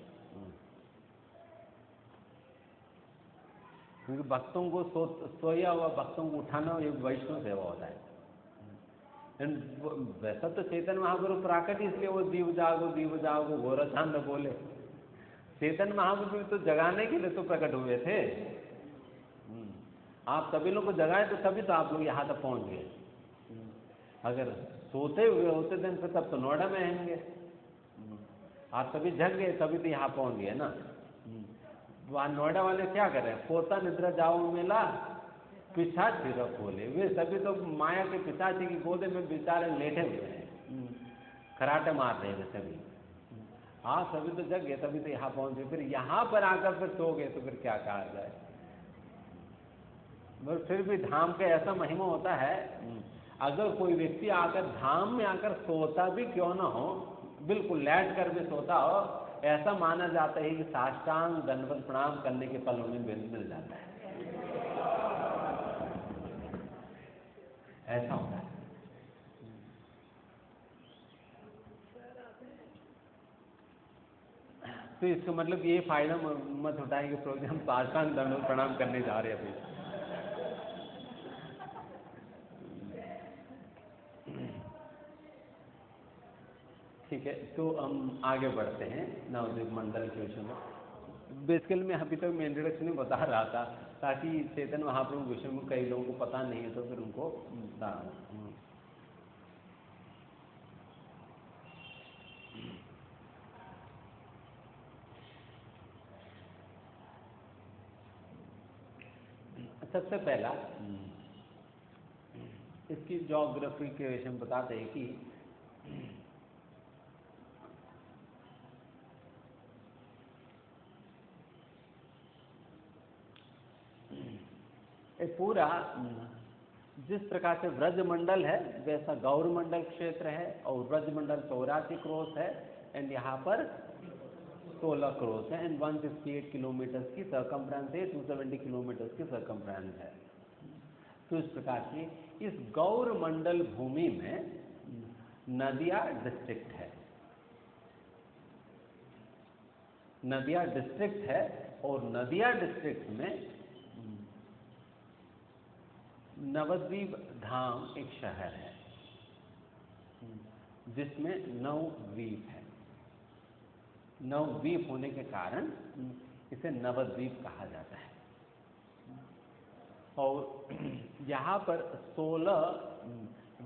क्योंकि भक्तों को सोया हुआ भक्तों को उठाना एक वैष्णव सेवा होता है। वैसा तो चैतन्य महाप्रभु प्राकट, इसलिए वो दीव जागो गोरधान न बोले। चैतन्य महाप्रभु तो जगाने के लिए तो प्रकट हुए थे। आप सभी लोग को जगाए तो तभी तो आप लोग यहाँ तक पहुँच गए। अगर सोते हुए होते दिन फिर तब तो नोएडा में आएंगे। आप सभी जग गए तभी तो यहाँ पहुँच गए ना। वहाँ नोएडा वाले क्या कर रहे हैं? पोता निद्रा जाओ मेला पिछाच फिर खोले। वे सभी तो माया के पिताची की गोदे में बेचारे लेटे हुए हैं, खराटे मार रहे हैं सभी। आप सभी तो जग गए तभी तो यहाँ पहुँच गए। फिर यहाँ पर आकर फिर सो गए तो फिर क्या कहा जाए। मगर फिर भी धाम का ऐसा महिमा होता है, अगर कोई व्यक्ति आकर धाम में आकर सोता भी क्यों ना हो, बिल्कुल लेट कर भी सोता हो, ऐसा माना जाता है कि साष्टांग दंडवत प्रणाम करने के पल उन्हें मिल जाता है, ऐसा होता है। तो इसका मतलब ये फायदा मत उठाए कि प्रोग्राम साष्टांग दंडवत प्रणाम करने जा रहे हैं अभी। ठीक है, तो हम आगे बढ़ते हैं नवद्वीप मंडल के विषय में। बेसिकली मैं अभी तक मैं इंट्रोडक्शन में बता रहा था ताकि चैतन्य महाप्रभु के विषय में कई लोगों को पता नहीं है तो फिर उनको बता। सबसे पहला इसकी ज्योग्राफी के विषय में बताते हैं कि ये पूरा जिस प्रकार से व्रजमंडल है वैसा गौरमंडल क्षेत्र है, और व्रजमंडल 84 क्रॉस है एंड यहाँ पर 16 क्रॉस है एंड 168 किलोमीटर की सर्कमफ्रेंस है, 270 किलोमीटर की सर्कमफ्रेंस है। तो इस प्रकार की इस गौरमंडल भूमि में नदिया डिस्ट्रिक्ट है, नदिया डिस्ट्रिक्ट है, और नदिया डिस्ट्रिक्ट में नवद्वीप धाम एक शहर है जिसमें 9 द्वीप है। 9 द्वीप होने के कारण इसे नवद्वीप कहा जाता है। और यहाँ पर 16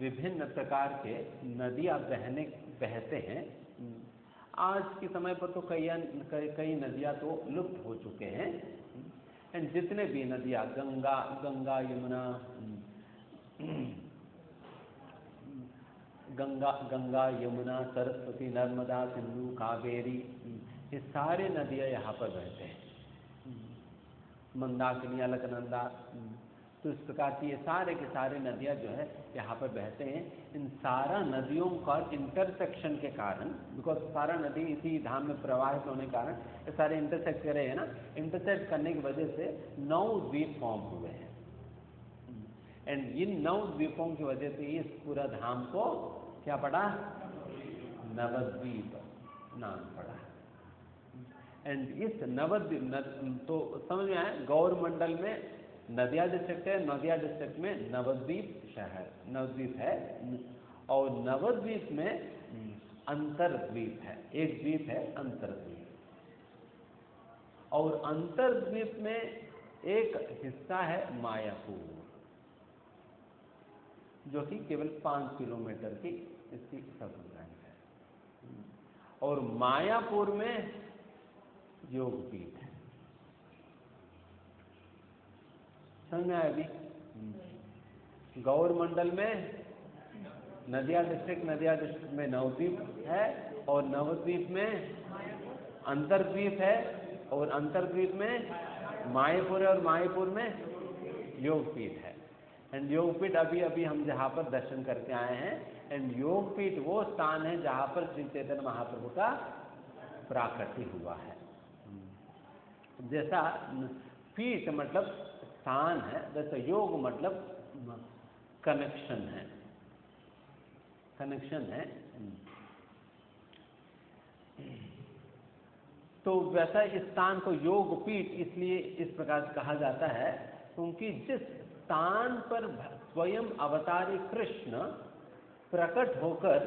विभिन्न प्रकार के नदियाँ बहते हैं। आज के समय पर तो कई नदियाँ तो लुप्त हो चुके हैं, एंड जितने भी नदियाँ गंगा यमुना सरस्वती नर्मदा सिंधु कावेरी, ये सारे नदियाँ यहाँ पर बहते हैं, मंदाकिनी अलकनंदा। तो इस प्रकार की ये सारे के सारे नदियाँ जो है यहाँ पर बहते हैं। इन सारा नदियों का इंटरसेक्शन के कारण, बिकॉज सारा नदी इसी धाम में प्रवाहित होने के कारण ये सारे इंटरसेक्ट कर रहे हैं ना, इंटरसेक्ट करने की वजह से 9 द्वीप फॉर्म हुए हैं, एंड इन 9 द्वीपों की वजह से इस पूरा धाम को क्या पड़ा, नवद्वीप नाम पड़ा। एंड इस नवद्वीप तो समझ में आया, गौरमंडल में नदिया डिस्ट्रिक्ट है, नदिया डिस्ट्रिक्ट में नवद्वीप शहर नवद्वीप है, और नवद्वीप में अंतरद्वीप है, एक द्वीप है अंतरद्वीप, और अंतरद्वीप में एक हिस्सा है मायापुर जो कि केवल 5 किलोमीटर की इसकी सर्कमफ्रेंस है, और मायापुर में योगपीठ है। समझ में आया अभी? गौरमंडल में नदिया डिस्ट्रिक्ट में नवद्वीप है, और नवद्वीप में अंतरद्वीप है, और अंतरद्वीप में मायापुर है, और मायापुर में योगपीठ है। एंड योगपीठ अभी हम जहाँ पर दर्शन करके आए हैं, एंड योगपीठ वो स्थान है जहाँ पर श्री चैतन्य महाप्रभु का प्राकट्य हुआ है। जैसा पीठ मतलब स्थान है, वैसा योग मतलब कनेक्शन है। तो वैसा इस स्थान को योगपीठ इसलिए इस प्रकार से कहा जाता है क्योंकि जिस स्थान पर स्वयं अवतारी कृष्ण प्रकट होकर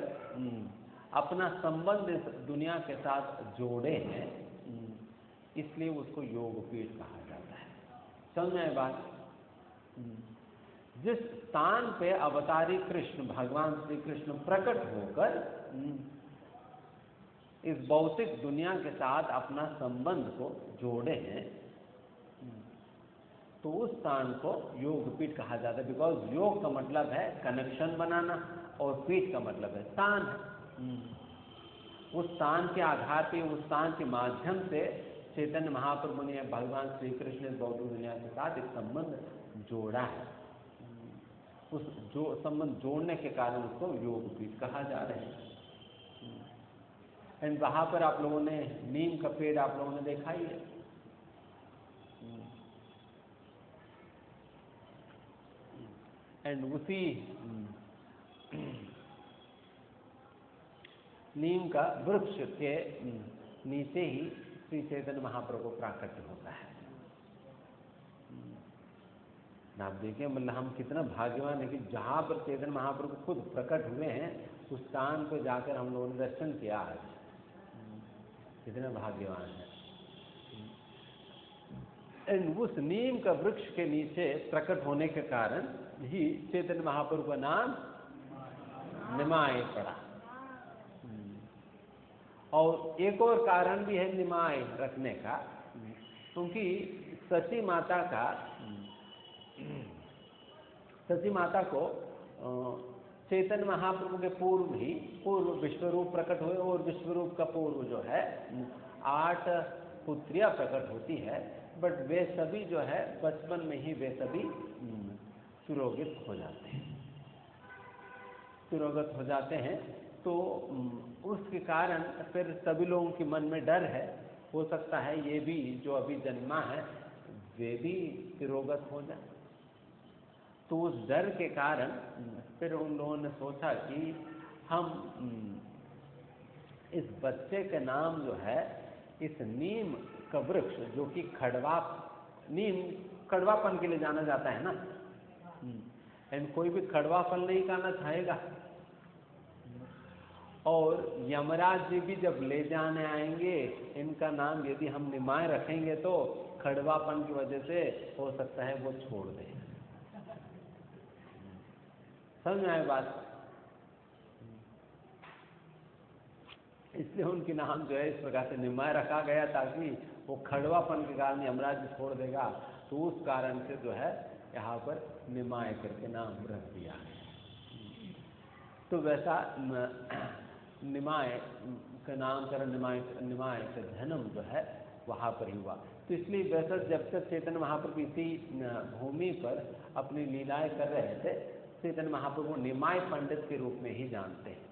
अपना संबंध इस दुनिया के साथ जोड़े हैं, इसलिए उसको योगपीठ कहा जाता है। समझ में बात? जिस स्थान पे अवतारी कृष्ण भगवान श्री कृष्ण प्रकट होकर इस भौतिक दुनिया के साथ अपना संबंध को जोड़े हैं, तो उस स्थान को योगपीठ कहा जाता है। बिकॉज योग का मतलब है कनेक्शन बनाना, और पीठ का मतलब है स्थान। उस स्थान के आधार पे, उस स्थान के माध्यम से चैतन्य महाप्रभु ने भगवान श्री कृष्ण इस भौतिक दुनिया के साथ एक संबंध जोड़ा है। उस संबंध जोड़ने के कारण उसको योगपीठ कहा जा रहा है। एंड वहाँ पर आप लोगों ने नीम का पेड़ आप लोगों ने देखा ही है। एंड उसी नीम का वृक्ष के नीचे ही श्री चैतन्य महाप्रभु प्राकट्य होता है। आप देखिए, मतलब हम कितना भाग्यवान है कि जहाँ पर चैतन्य महाप्रभु खुद प्रकट हुए हैं उस स्थान पर जाकर हम लोगों ने दर्शन किया आज। कितना भाग्यवान है। एंड उस नीम का वृक्ष के नीचे प्रकट होने के कारण ही चैतन्य महाप्रभु का नाम निमाय पड़ा। और एक और कारण भी है निमाय रखने का, क्योंकि सती माता को चैतन्य महाप्रभु के पूर्व विश्वरूप प्रकट हुए, और विश्वरूप का पूर्व जो है 8 पुत्रियां प्रकट होती है, बट वे सभी जो है बचपन में ही वे सभी तिरोगत हो जाते हैं। तो उसके कारण फिर सभी लोगों के मन में डर है, हो सकता है ये भी जो अभी जन्मा है वे भी तिरोगत हो जाए। तो उस डर के कारण फिर उन लोगों ने सोचा कि हम इस बच्चे के नाम जो है इस नीम का वृक्ष, जो कि नीम कड़वापन के लिए जाना जाता है ना, एंड कोई भी कड़वा फल नहीं खाना चाहेगा। और यमराज जी भी जब ले जाने आएंगे इनका नाम यदि हम निमाय रखेंगे तो कड़वापन की वजह से हो सकता है वो छोड़ दें। समझ में आए बात? इसलिए उनके नाम जो है इस प्रकार से निमाय रखा गया, ताकि वो खड़वापन के कारण यमराज जी छोड़ देगा, तो उस कारण से जो है यहाँ पर निमाय करके नाम रख दिया। तो वैसा निमाय का नामकरण, निमाय का जन्म जो है वहाँ पर ही हुआ। तो इसलिए वैसा जब तक चैतन्य महाप्रभु इसी भूमि पर अपनी लीलाएं कर रहे थे, चैतन्य महाप्रभु निमाय पंडित के रूप में ही जानते हैं,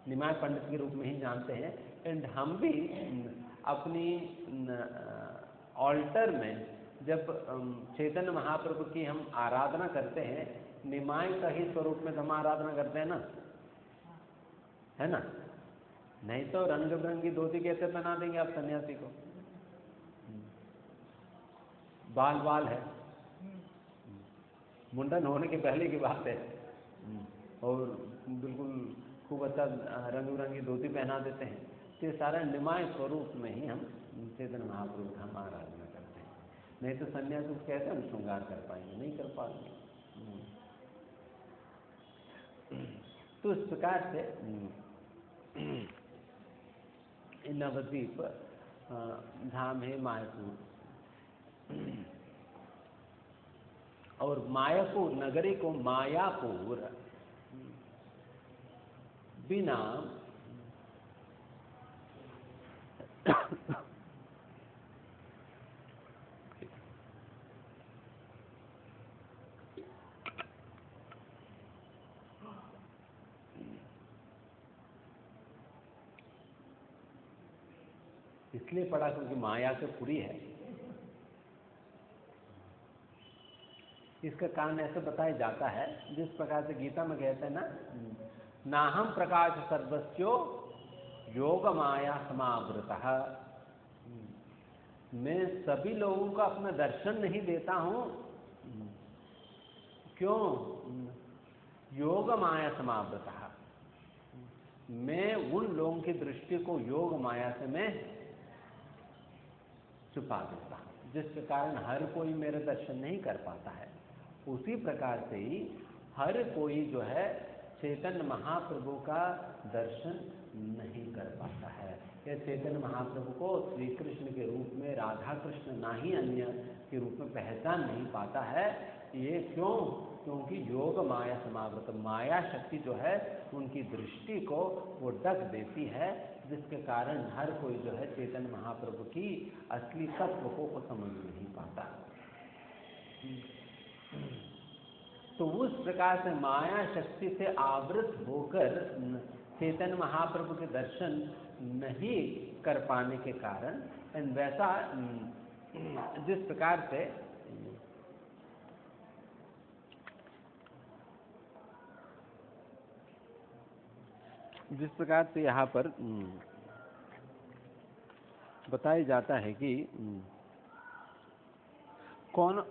निमाय पंडित के रूप में ही जानते हैं। एंड हम भी अपनी ऑल्टर में जब चैतन्य महाप्रभु की हम आराधना करते हैं, निमाय का ही स्वरूप में हम आराधना करते हैं ना, है ना? नहीं तो रंग बिरंगी धोती कैसे पहना देंगे आप सन्यासी को? बाल है, मुंडन होने के पहले की बात है, और बिल्कुल खूब अच्छा रंग बिरंगी धोती पहना देते हैं। तो ये सारा निमाय स्वरूप में ही हम चैतन्य महाप्रभु का हम आराधना करते हैं। नहीं तो सन्यासी को कैसे हम श्रृंगार कर पाएंगे? नहीं कर पाएंगे। तो इस प्रकार से नवद्वीप धाम है मायापुर, और मायापुर नगरी को मायापुर भी नाम इसलिए पड़ा क्योंकि माया से पूरी है। इसका कारण ऐसे बताया जाता है, जिस प्रकार से गीता में कहते हैं ना, नाहम प्रकाश सर्वस्यो योग माया समावृतः, मैं सभी लोगों को अपना दर्शन नहीं देता हूं। क्यों? योग माया समावृतः, मैं उन लोगों की दृष्टि को योग माया से मैं छुपा देता हूं, जिसके कारण हर कोई मेरे दर्शन नहीं कर पाता है। उसी प्रकार से ही हर कोई जो है चैतन्य महाप्रभु का दर्शन नहीं कर पाता है। यह चैतन्य महाप्रभु को श्री कृष्ण के रूप में, राधा कृष्ण ना ही अन्य के रूप में पहचान नहीं पाता है। ये क्यों? क्योंकि योग माया समावृत, माया शक्ति जो है उनकी दृष्टि को वो ढक देती है, जिसके कारण हर कोई जो है चैतन्य महाप्रभु की असली तत्व को समझ नहीं पाता। तो उस प्रकार से माया शक्ति से आवृत होकर चैतन्य महाप्रभु के दर्शन नहीं कर पाने के कारण, एंड वैसा जिस प्रकार से यहाँ पर बताया जाता है कि कौन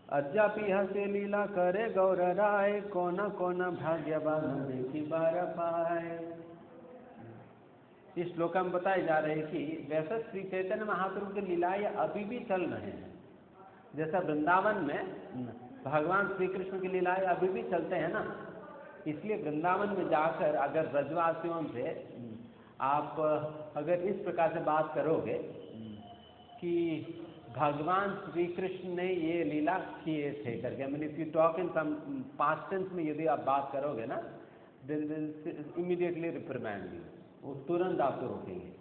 अद्यापि हसे लीला करे गौर राय, कौन कौन भाग्यवान देखी बार पाए। इस श्लोक में बताए जा रहे हैं कि वैसे श्री चैतन्य महाप्रभु की लीलाएं अभी भी चल रहे हैं। जैसा वृंदावन में भगवान श्री कृष्ण की लीलाएं अभी भी चलते हैं ना, इसलिए वृंदावन में जाकर अगर ब्रजवासियों से आप अगर इस प्रकार से बात करोगे कि भगवान श्री कृष्ण ने ये लीला किए थे करके, I mean if you talk in some past tense में यदि आप बात करोगे ना, देन इमीडिएटली रिप्रिमेंड यू, वो तुरंत आपको रोकेंगे।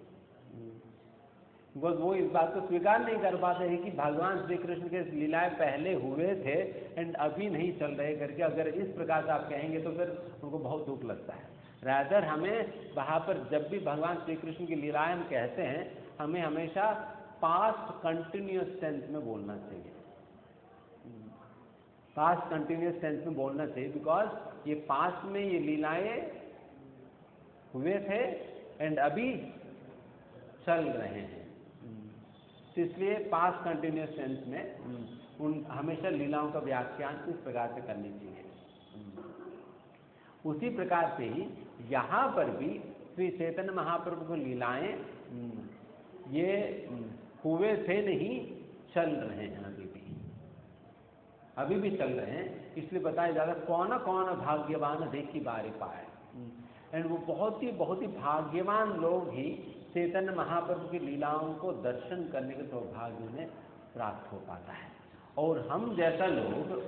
बिकॉज वो इस बात को स्वीकार नहीं कर पाते हैं कि भगवान श्री कृष्ण के लीलाएं पहले हुए थे एंड अभी नहीं चल रहे करके। अगर इस प्रकार से आप कहेंगे तो फिर उनको बहुत दुख लगता है। रादर हमें वहाँ पर जब भी भगवान श्री कृष्ण की लीलाएं हम कहते हैं, हमें हमेशा पास्ट कंटिन्यूअस टेंस में बोलना चाहिए, पास्ट कंटिन्यूअस टेंस में बोलना चाहिए, बिकॉज ये पास्ट में ये लीलाएं हुए थे एंड अभी चल रहे हैं। तो इसलिए पास्ट कंटिन्यूअस टेंस में उन हमेशा लीलाओं का व्याख्यान इस प्रकार से करनी चाहिए। उसी प्रकार से ही यहाँ पर भी श्री चैतन्य महाप्रभु की लीलाएं ये हुए थे नहीं, चल रहे हैं, अभी भी चल रहे हैं। इसलिए बताया जा रहा है कौन कौन भाग्यवान देखी बारे पाए। एंड वो बहुत ही भाग्यवान लोग ही चैतन्य महाप्रभु की लीलाओं को दर्शन करने के सौभाग्य में प्राप्त हो पाता है। और हम जैसा लोग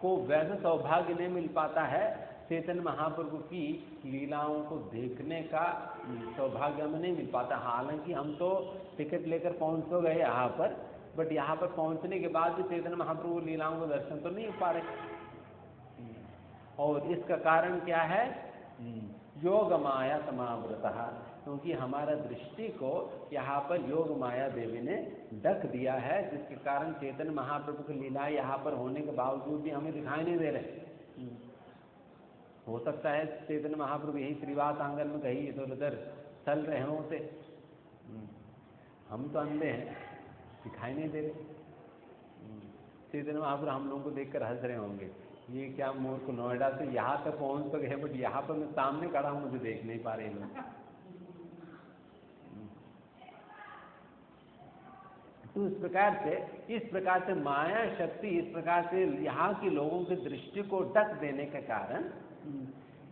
को वैसा सौभाग्य नहीं मिल पाता है चैतन्य महाप्रभु की लीलाओं को देखने का सौभाग्य हमें नहीं मिल पाता। हालांकि हम तो टिकट लेकर पहुंच तो गए यहाँ पर, बट यहाँ पर पहुंचने के बाद भी चैतन्य महाप्रभु लीलाओं को दर्शन तो नहीं हो पा रहे। और इसका कारण क्या है? योग माया समावृतः, क्योंकि हमारा दृष्टि को यहाँ पर योग माया देवी ने ढक दिया है, जिसके कारण चैतन्य महाप्रभु की लीला यहाँ पर होने के बावजूद भी हमें दिखाई नहीं दे रहे। हो सकता है चैतन्य महाप्रभु यही श्रीवास आंगन में कहीं इधर उधर चल रहे होते, हम तो अंधे हैं, दिखाई नहीं दे रहे। चैतन्य महाप्रभु हम लोगों को देखकर हंस रहे होंगे, ये क्या मूर्ख, नोएडा से यहाँ तक पहुँच तो गए, बट यहाँ पर मैं सामने खड़ा हूँ, मुझे देख नहीं पा रहे हैं। तो इस प्रकार से माया शक्ति इस प्रकार से यहाँ के लोगों की दृष्टि को ढक देने के कारण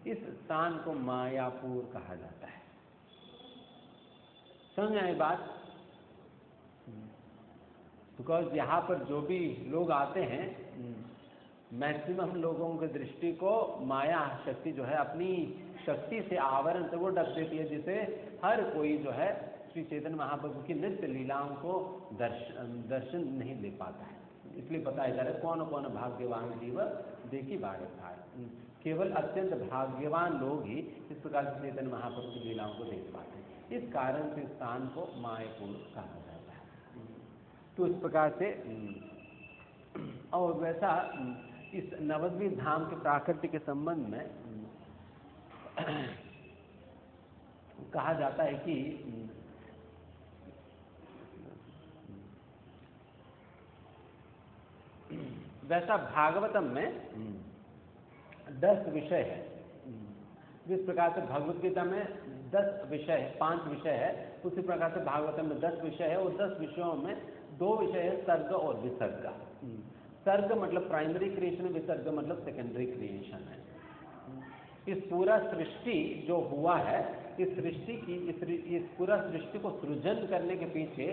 इस स्थान को मायापुर कहा जाता है। समझ आई बात? बिकॉज यहाँ पर जो भी लोग आते हैं, मैक्सिमम लोगों की दृष्टि को माया शक्ति जो है अपनी शक्ति से, आवरण से वो ढक देती है, जिसे हर कोई जो है श्री चैतन्य महाप्रभु की नित्य लीलाओं को दर्शन नहीं दे पाता है। इसलिए बताया जा रहा है कौन कौन भाग्यवान जीव देखी बारे पाए। केवल अत्यंत भाग्यवान लोग ही इस प्रकार से चैतन्य महाप्रभु की लीलाओं को देख पाते हैं। इस कारण से स्थान को मायापुर कहा जाता है। तो इस प्रकार से और वैसा इस नवद्वीप धाम के प्राकृतिक के संबंध में कहा जाता है कि वैसा भागवतम में 10 विषय है। जिस प्रकार से भगवत गीता में 10 विषय है, 5 विषय है, उसी प्रकार से भागवतम में 10 विषय है। और 10 विषयों में 2 विषय है, सर्ग और विसर्ग। सर्ग मतलब प्राइमरी क्रिएशन, विसर्ग मतलब सेकेंडरी क्रिएशन है। इस पूरा सृष्टि जो हुआ है, इस सृष्टि की इस पूरा सृष्टि को सृजन करने के पीछे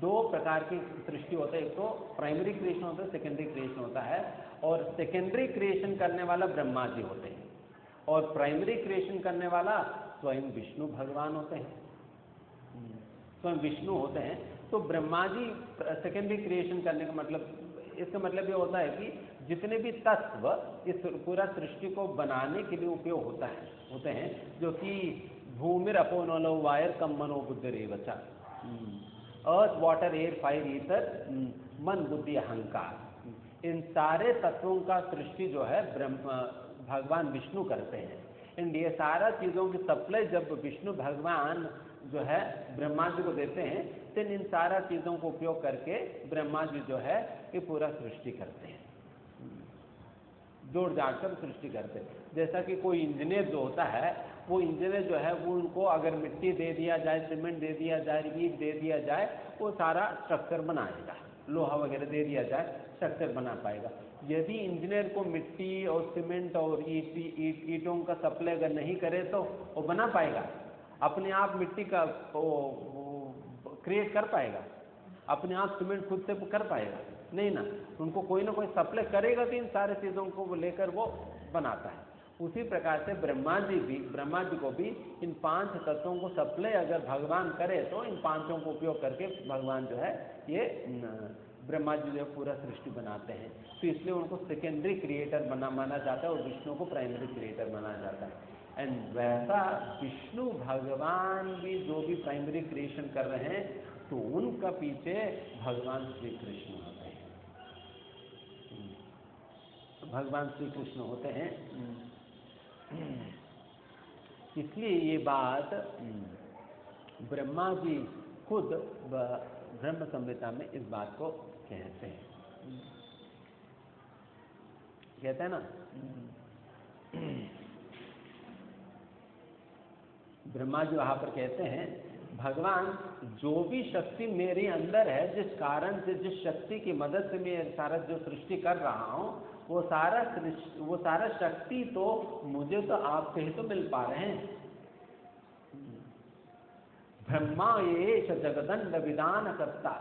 2 प्रकार की सृष्टि होता है। एक तो प्राइमरी क्रिएशन होता है, सेकेंडरी क्रिएशन होता है। और सेकेंडरी क्रिएशन करने वाला ब्रह्मा जी होते हैं, और प्राइमरी क्रिएशन करने वाला स्वयं विष्णु भगवान होते हैं, स्वयं विष्णु होते हैं। तो ब्रह्मा जी सेकेंडरी क्रिएशन करने का मतलब, इसका मतलब ये होता है कि जितने भी तत्व इस पूरा सृष्टि को बनाने के लिए उपयोग होते हैं, जो कि भूमिर अपो नलो वायर कम मनो बुद्धि रेवचा, earth water air fire ether मन बुद्धि अहंकार, इन सारे तत्वों का सृष्टि जो है भगवान विष्णु करते हैं। इन ये सारा चीज़ों की सप्लाई जब विष्णु भगवान जो है ब्रह्मा जी को देते हैं, तो इन सारा चीज़ों को उपयोग करके ब्रह्मा जी जो है ये पूरा सृष्टि करते हैं, जोड़ जाड़ कर सृष्टि करते हैं। जैसा कि कोई इंजीनियर जो होता है, वो इंजीनियर जो है वो उनको अगर मिट्टी दे दिया जाए, सीमेंट दे दिया जाए, ईंट दे दिया जाए, वो सारा स्ट्रक्चर बनाएगा, लोहा वगैरह दे दिया जाए स्ट्रक्चर बना पाएगा। यदि इंजीनियर को मिट्टी और सीमेंट और ईंटों का सप्लाई अगर नहीं करे तो वो बना पाएगा? अपने आप मिट्टी का क्रिएट कर पाएगा? अपने आप सीमेंट खुद से कर पाएगा? नहीं ना, उनको कोई ना कोई सप्लाई करेगा तो इन सारे चीज़ों को लेकर वो बनाता है। उसी प्रकार से ब्रह्मा जी को भी इन 5 तत्वों को सप्लाई अगर भगवान करे तो इन 5 को उपयोग करके भगवान जो है ये ब्रह्मा जी जो पूरा सृष्टि बनाते हैं। तो इसलिए उनको सेकेंडरी क्रिएटर माना जाता है और विष्णु को प्राइमरी क्रिएटर माना जाता है। एंड वैसा विष्णु भगवान भी जो भी प्राइमरी क्रिएशन कर रहे हैं, तो उनका पीछे भगवान श्री कृष्ण होते हैं। भगवान श्री कृष्ण होते हैं। इसलिए ये बात ब्रह्मा जी खुद ब्रह्म संहिता में इस बात को कहते हैं ना, ब्रह्मा जी वहां पर कहते हैं, भगवान जो भी शक्ति मेरे अंदर है, जिस कारण से, जिस शक्ति की मदद से मैं सारा जो सृष्टि कर रहा हूं, वो सारा शक्ति तो मुझे तो आपसे ही तो मिल पा रहे हैं। ब्रह्मा ये जगदंड विधान करता,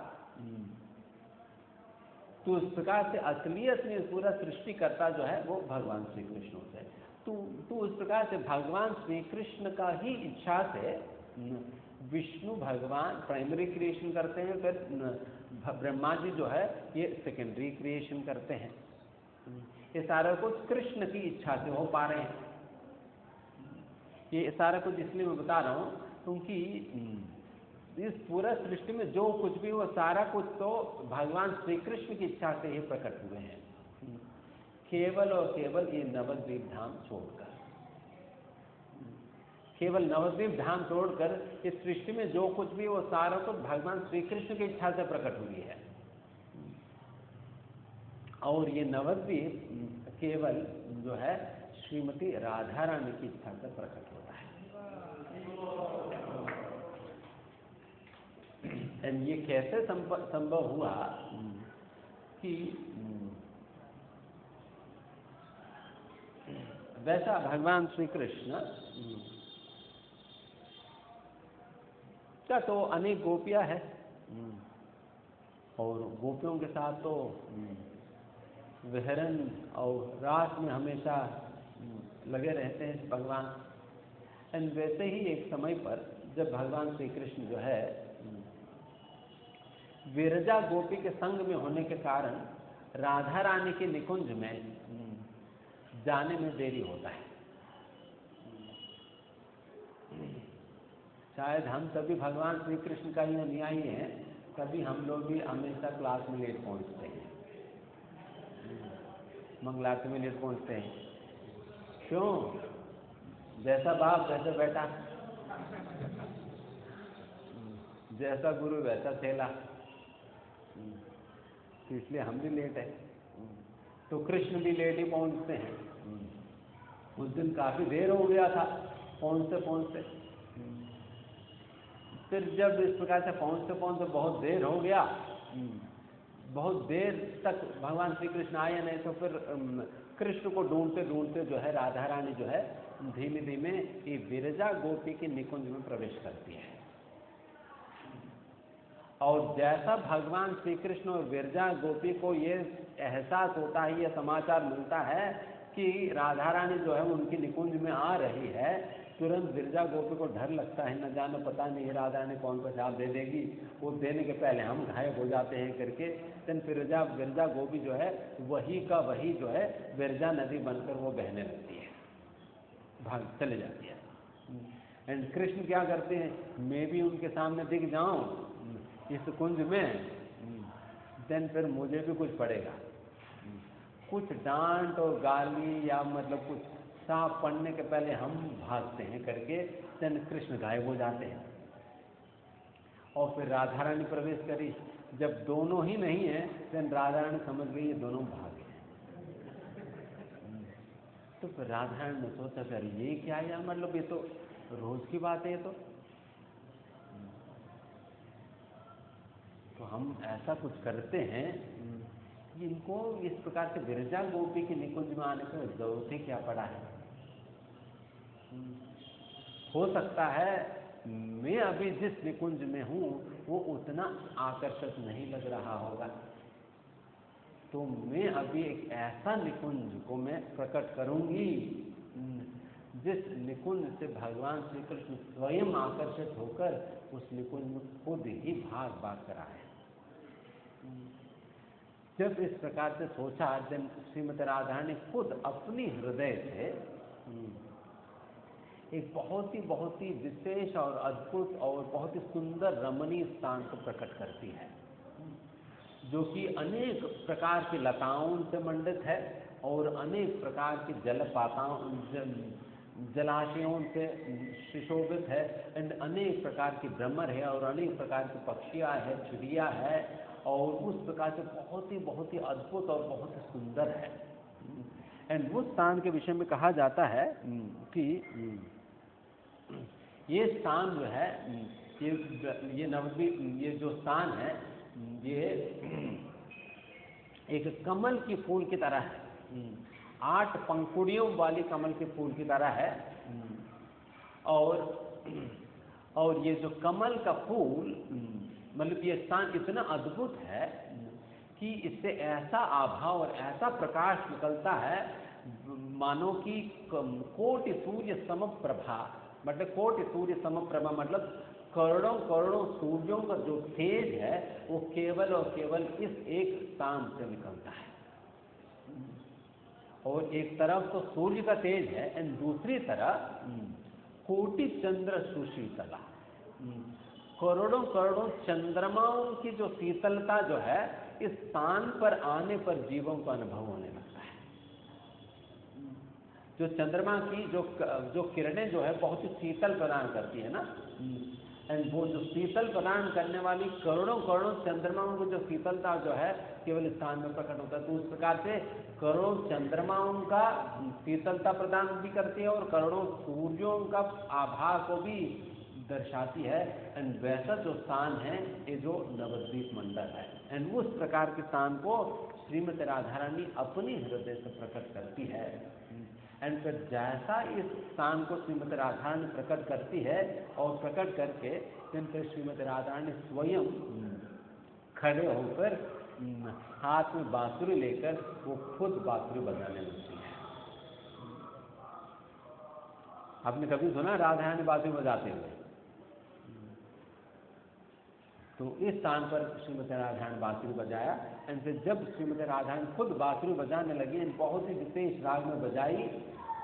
तो इस प्रकार से असलियत में पूरा सृष्टिकर्ता जो है वो भगवान श्री कृष्ण होते हैं। तो इस प्रकार से भगवान श्री कृष्ण का ही इच्छा से विष्णु भगवान प्राइमरी क्रिएशन करते हैं, फिर ब्रह्मा जी जो है ये सेकेंडरी क्रिएशन करते हैं। ये सारा कुछ कृष्ण की इच्छा से हो पा रहे हैं। ये सारा कुछ इसलिए मैं बता रहा हूँ क्योंकि इस पूरा सृष्टि में जो कुछ भी वो सारा कुछ तो भगवान श्री कृष्ण की इच्छा से ही प्रकट हुए हैं, केवल और केवल ये नवद्वीप धाम छोड़कर। केवल नवद्वीप धाम छोड़कर इस सृष्टि में जो कुछ भी वो सारा कुछ भगवान श्री कृष्ण की इच्छा से प्रकट हुई है। और ये नवद्वीप केवल जो है श्रीमती राधा रानी की इच्छा से प्रकट होता है। ये कैसे संभव हुआ कि वैसा भगवान श्री कृष्ण का तो अनेक गोपियां हैं और गोपियों के साथ तो विहरण और रास में हमेशा लगे रहते हैं भगवान। एंड वैसे ही एक समय पर जब भगवान श्री कृष्ण जो है विरजा गोपी के संग में होने के कारण राधा रानी के निकुंज में जाने में देरी होता है। शायद हम सभी भगवान श्री कृष्ण का ही अनुयायी हैं, कभी हम लोग भी हमेशा क्लास में लेट पहुंचते हैं, मंगलारती में लेट पहुंचते हैं। क्यों? जैसा बाप वैसा बेटा, जैसा गुरु वैसा चेला, तो इसलिए हम भी लेट है। तो कृष्ण भी लेट ही पहुंचते हैं। उस दिन काफी देर हो गया था पहुंचते। फिर जब इस प्रकार से पहुंचते बहुत देर हो गया, बहुत देर तक भगवान श्री कृष्ण आए नहीं, तो फिर कृष्ण को ढूंढते जो है राधा रानी जो है धीमे धीमे ये विरजा गोपी के निकुंज में प्रवेश करती है। और जैसा भगवान श्री कृष्ण और विरजा गोपी को ये एहसास होता है, ये समाचार मिलता है कि राधा रानी जो है उनकी निकुंज में आ रही है, तुरंत गिरजा गोपी को डर लगता है, न जाने पता नहीं राधा ने कौन सा शाप दे देगी, वो देने के पहले हम गायब हो जाते हैं करके। then फिर गिरजा गोपी जो है वही का वही जो है विरजा नदी बनकर वो बहने लगती है, भाग चले जाती है। एंड कृष्ण क्या करते हैं, मैं भी उनके सामने दिख जाऊं इस कुंज में, देन फिर मुझे भी कुछ पड़ेगा, कुछ डांट और गाली या मतलब कुछ सांप पड़ने के पहले हम भागते हैं करके देन कृष्ण गायब हो जाते हैं। और फिर राधा रानी प्रवेश करी, जब दोनों ही नहीं है देन राधा रानी समझ गई ये दोनों भागे। तो फिर राधा रानी ने सोचा फिर ये क्या है यार, मतलब ये तो रोज की बात है, ये तो हम ऐसा कुछ करते हैं, इनको इस प्रकार से विरजा गोपी के निकुंज में आने पर जरूरत ही क्या पड़ा है। हो सकता है मैं अभी जिस निकुंज में हूं वो उतना आकर्षक नहीं लग रहा होगा, तो मैं अभी एक ऐसा निकुंज को मैं प्रकट करूंगी जिस निकुंज से भगवान श्री कृष्ण स्वयं आकर्षित होकर उस निकुंज में खुद ही भाग भाग कर आए। जब इस प्रकार से सोचा, जब श्रीमती राधा ने खुद अपनी हृदय से एक बहुत ही विशेष और अद्भुत और बहुत ही सुंदर रमणीय स्थान को प्रकट करती है, जो कि अनेक प्रकार की लताओं से मंडित है और अनेक प्रकार की जलाशयों से सुशोभित है, एंड अनेक प्रकार की भ्रमर है और अनेक प्रकार की पक्षियाँ है, चिड़िया है, और उस प्रकार से बहुत ही अद्भुत और बहुत ही सुंदर है। एंड उस स्थान के विषय में कहा जाता है कि ये स्थान जो है, ये नवद्वीप, ये जो स्थान है ये एक कमल की फूल की तरह है, 8 पंखुड़ियों वाली कमल के फूल की तरह है। और ये जो कमल का फूल, मतलब ये स्थान इतना अद्भुत है कि इससे ऐसा आभा और ऐसा प्रकाश निकलता है मानो कि कोटि सूर्य समप्रभा, मतलब कोटि सूर्य समप्रभा मतलब करोड़ों सूर्यों का जो तेज है वो केवल और केवल इस एक स्थान से निकलता है। और एक तरफ तो सूर्य का तेज है एंड दूसरी तरफ कोटि चंद्र सुशीतला, करोड़ों चंद्रमाओं की जो शीतलता जो है इस स्थान पर आने पर जीवों को अनुभव होने लगता है। जो चंद्रमा की जो किरणें जो है बहुत ही शीतल प्रदान करती है ना, एंड वो जो शीतल प्रदान करने वाली करोड़ों चंद्रमाओं की जो शीतलता जो है केवल इस स्थान में प्रकट होता है। तो उस प्रकार से करोड़ों चंद्रमाओं का शीतलता प्रदान भी करती है और करोड़ों सूर्यों का आभा को भी दर्शाती है। एंड वैसा जो स्थान है ये जो नवद्वीप मंडल है, एंड उस प्रकार के स्थान को श्रीमती राधा रानी अपनी हृदय से प्रकट करती है। एंड फिर जैसा इस स्थान को श्रीमती राधा रानी प्रकट करती है और प्रकट करके फिर श्रीमती राधा रानी स्वयं खड़े होकर हाथ में बांसुरी लेकर वो खुद बांसुरी बजाने लगती है। आपने कभी सुना राधा रानी बांसुरी बजाते हुए? तो इस स्थान पर श्रीमती राधा रानी बांसुरी बजाया, एंड फिर जब श्रीमती राधा रानी खुद बांसुरी बजाने लगी, बहुत ही विशेष राग में बजाई,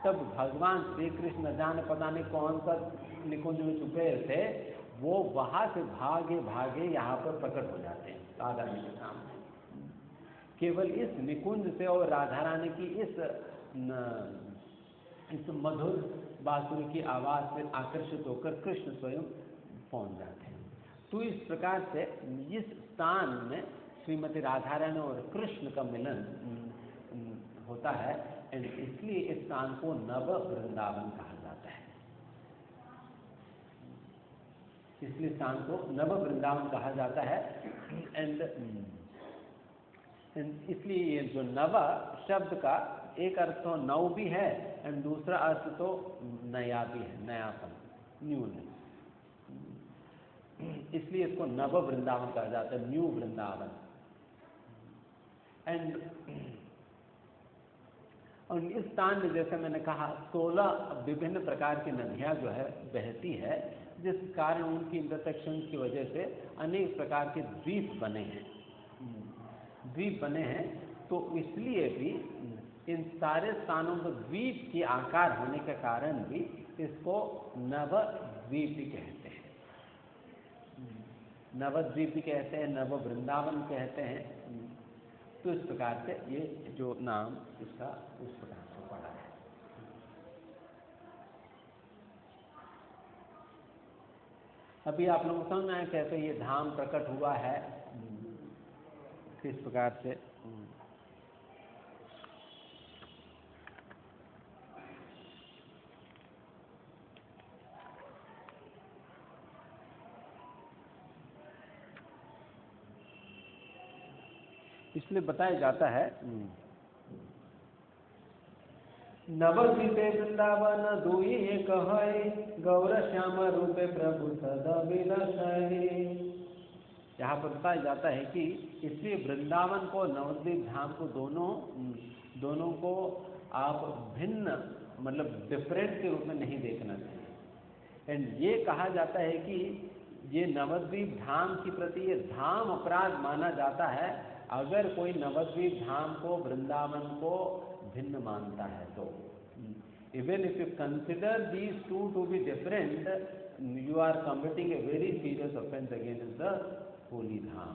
तब भगवान श्री कृष्ण न जाने पता नहीं कौन सा निकुंज में छुपे थे, वो वहां से भागे यहाँ पर प्रकट हो जाते हैं राधा रानी के सामने। केवल इस निकुंज से और राधा रानी की इस मधुर बांसुरी की आवाज से आकर्षित होकर कृष्ण स्वयं पहुंच जाते हैं। तो इस प्रकार से इस स्थान में श्रीमती राधा रानी और कृष्ण का मिलन होता है, एंड इसलिए इस स्थान को नव वृंदावन कहा जाता है। इसलिए स्थान को नव वृंदावन कहा जाता है। एंड इसलिए ये जो नव शब्द का एक अर्थ तो नव भी है एंड दूसरा अर्थ तो नया भी है, नयापन, न्यूनेस। इसलिए इसको नव वृंदावन कहा जाता है, न्यू वृंदावन। एंड और इस स्थान में जैसे मैंने कहा 16 विभिन्न प्रकार की नदियाँ जो है बहती है, जिस कारण उनकी इंटरसेक्शन की वजह से अनेक प्रकार के द्वीप बने हैं। तो इसलिए भी इन सारे स्थानों पर द्वीप की आकार होने के कारण भी इसको नवद्वीप कहते हैं। नवद्वीप कहते हैं, नव वृंदावन कहते हैं। तो इस प्रकार से ये जो नाम इसका उस प्रकार से पड़ा है। अभी आप लोगों को समझ में आया कैसे ये धाम प्रकट हुआ है, किस प्रकार से। इसलिए बताया जाता है नवद्वीपे वृंदावन दुई एक है, गौर श्याम रूपे प्रभु सदा विलसै। यहाँ पर बताया जाता है कि इसलिए वृंदावन को नवद्वीप धाम को दोनों को आप भिन्न मतलब डिफरेंट के रूप में नहीं देखना चाहिए। एंड ये कहा जाता है कि ये नवद्वीप धाम के प्रति ये धाम अपराध माना जाता है अगर कोई नवद्वीप धाम को वृंदावन को भिन्न मानता है तो। Even if you consider these two to be different, you are committing a very serious offence against the holy dham.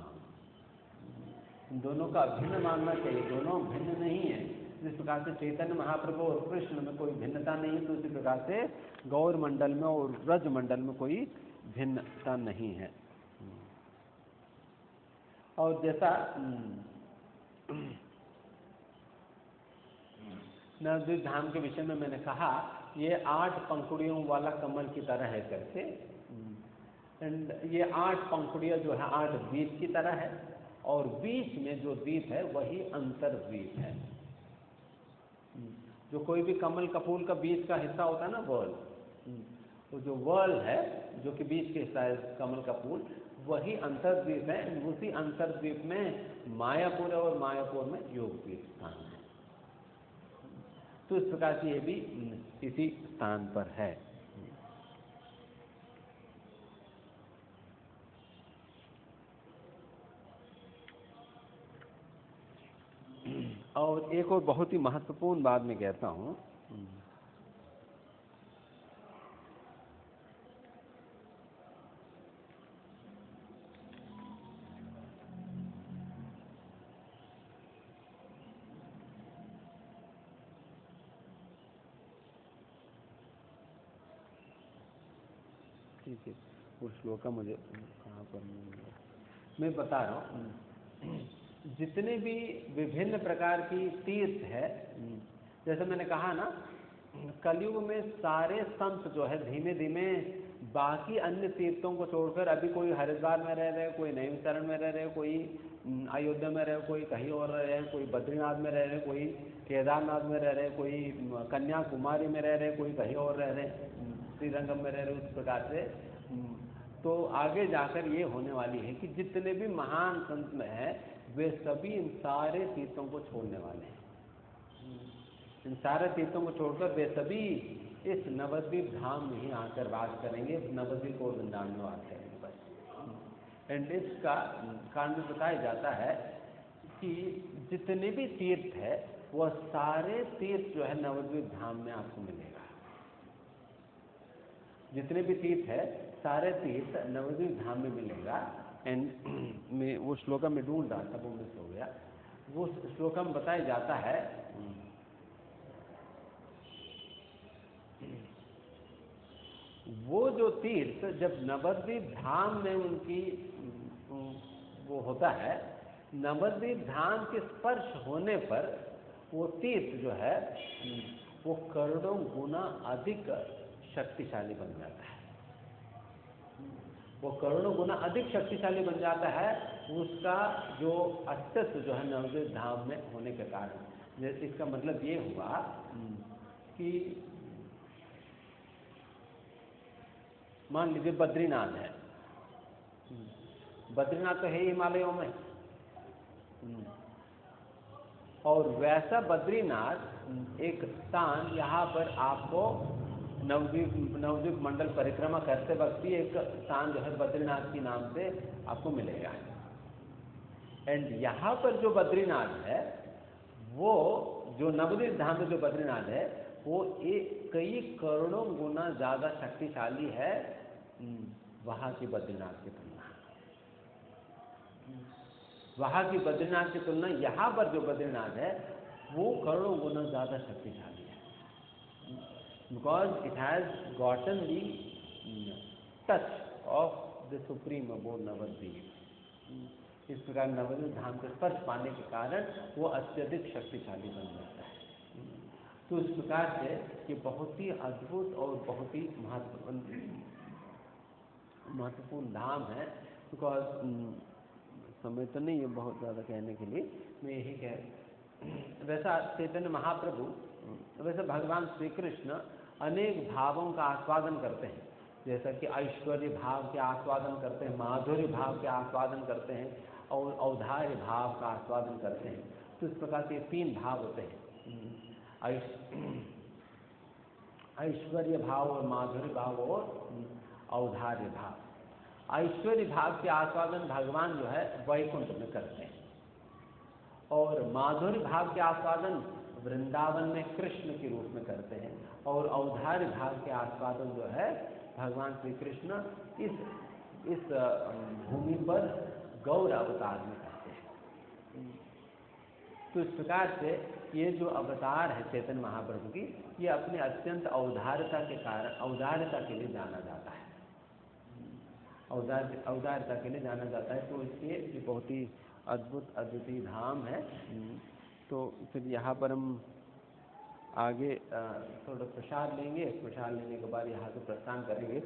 दोनों का भिन्न मानना चाहिए, दोनों भिन्न नहीं है। जिस प्रकार से चैतन्य महाप्रभु और कृष्ण में कोई भिन्नता नहीं है, तो उसी प्रकार से गौर मंडल में और ब्रज मंडल में कोई भिन्नता नहीं है। और जैसा नवद्वीप धाम के विषय में मैंने कहा, ये 8 पंखुड़ियों वाला कमल की तरह है करके। एंड ये 8 पंखुड़ियाँ जो है 8 द्वीप की तरह है, और बीच में जो द्वीप है वही अंतर्द्वीप है। जो कोई भी कमल का फूल का बीच का हिस्सा होता है ना, वर्ल, तो जो वर्ल है जो कि बीच के हिस्सा है कमल का फूल, वही अंतर्द्वीप है। उसी अंतर्द्वीप में मायापुर और मायापुर में योगपीठ स्थान है। तो इस प्रकार से ये भी इसी स्थान पर है। और एक और बहुत ही महत्वपूर्ण बात मैं कहता हूँ, ठीक है, वो श्लोका मुझे कहाँ पर मैं बता रहा हूँ। जितने भी विभिन्न प्रकार की तीर्थ है, जैसे मैंने कहा ना, कलयुग में सारे संत जो है धीमे धीमे बाकी अन्य तीर्थों को छोड़कर, अभी कोई हरिद्वार में रह रहे, कोई नैमिषारण्य में रह रहे, कोई अयोध्या में रहे, कोई कहीं और रह रहे, कोई बद्रीनाथ में रह रहे, कोई केदारनाथ में रह रहे, कोई कन्याकुमारी में रह रहे, कोई कहीं और रह रहे, श्रीरंगम में रह रहे। उस प्रकार से तो आगे जाकर ये होने वाली है कि जितने भी महान संत में है वे सभी इन सारे तीर्थों को छोड़ने वाले हैं। इन सारे तीर्थों को छोड़कर वे सभी इस नवद्वीप धाम में ही आकर वास करेंगे, नवद्वीप और वृंदावन में वास करेंगे बस। एंड इसका कारण भी बताया जाता है कि जितने भी तीर्थ है वह सारे तीर्थ जो है नवद्वीप धाम में आपको मिलेगा। जितने भी तीर्थ है सारे तीर्थ नवद्वीप धाम में मिलेगा। एंड मैं वो श्लोका में ढूंढ रहा था, वो मिस हो गया। वो श्लोका में बताया जाता है वो जो तीर्थ जब नवद्वीप धाम में उनकी वो होता है, नवद्वीप धाम के स्पर्श होने पर वो तीर्थ जो है वो करोड़ों गुना अधिक शक्तिशाली बन जाता है। वो करोड़ों गुना अधिक शक्तिशाली बन जाता है उसका जो अस्तित्व जो है नवद्वीप धाम में होने के कारण। जैसे इसका मतलब ये हुआ कि मान लीजिए बद्रीनाथ है, बद्रीनाथ तो है हिमालयों में, और वैसा बद्रीनाथ एक स्थान यहाँ पर आपको नवद्वीप मंडल परिक्रमा करते वक्त भी एक स्थान जो है बद्रीनाथ के नाम से आपको मिलेगा। एंड यहाँ पर जो बद्रीनाथ है वो जो नवद्वीप धाम में जो बद्रीनाथ है वो कई करोड़ों गुना ज़्यादा शक्तिशाली है वहाँ की बद्रीनाथ की तुलना। वहाँ की बद्रीनाथ की तुलना यहाँ पर जो बद्रीनाथ है वो करोड़ों गुना ज़्यादा शक्तिशाली है, because it has gotten the touch of the supreme abode Navadvip. इस प्रकार नवद्वीप धाम के स्पर्श पाने के कारण वो अत्यधिक शक्तिशाली बन जाता है। तो इस प्रकार से ये बहुत ही अद्भुत और बहुत ही महत्वपूर्ण धाम है। बिकॉज समय तो नहीं है बहुत ज़्यादा कहने के लिए, मैं यही कह वैसा चैतन्य महाप्रभु वैसे भगवान श्री कृष्ण अनेक भावों का आस्वादन करते हैं, जैसा कि ऐश्वर्य भाव के आस्वादन करते हैं, माधुर्य भाव के आस्वादन करते हैं और औदार्य भाव का आस्वादन करते हैं। तो इस प्रकार के 3 भाव होते हैं, ऐश्वर्य भाव और माधुर्य भाव और औदार्य भाव। ऐश्वर्य भाव के आस्वादन भगवान जो है वैकुंठ में करते हैं और माधुर्य भाव के आस्वादन वृंदावन में कृष्ण के रूप में करते हैं और औदार्य भाव के आस्वादन जो है भगवान श्री कृष्ण इस भूमि पर गौर अवतार में करते हैं। तो इस प्रकार से ये जो अवतार है चैतन्य महाप्रभु की, ये अपने अत्यंत औदार्यता के कारण औदार्यता के लिए जाना जाता है, औदार्यता के लिए जाना जाता है। तो इसलिए ये बहुत ही अद्भुत अद्वितीय धाम है। तो फिर यहाँ पर हम आगे थोड़ा प्रसाद लेंगे, प्रसाद लेने के बाद यहाँ से प्रस्थान करेंगे।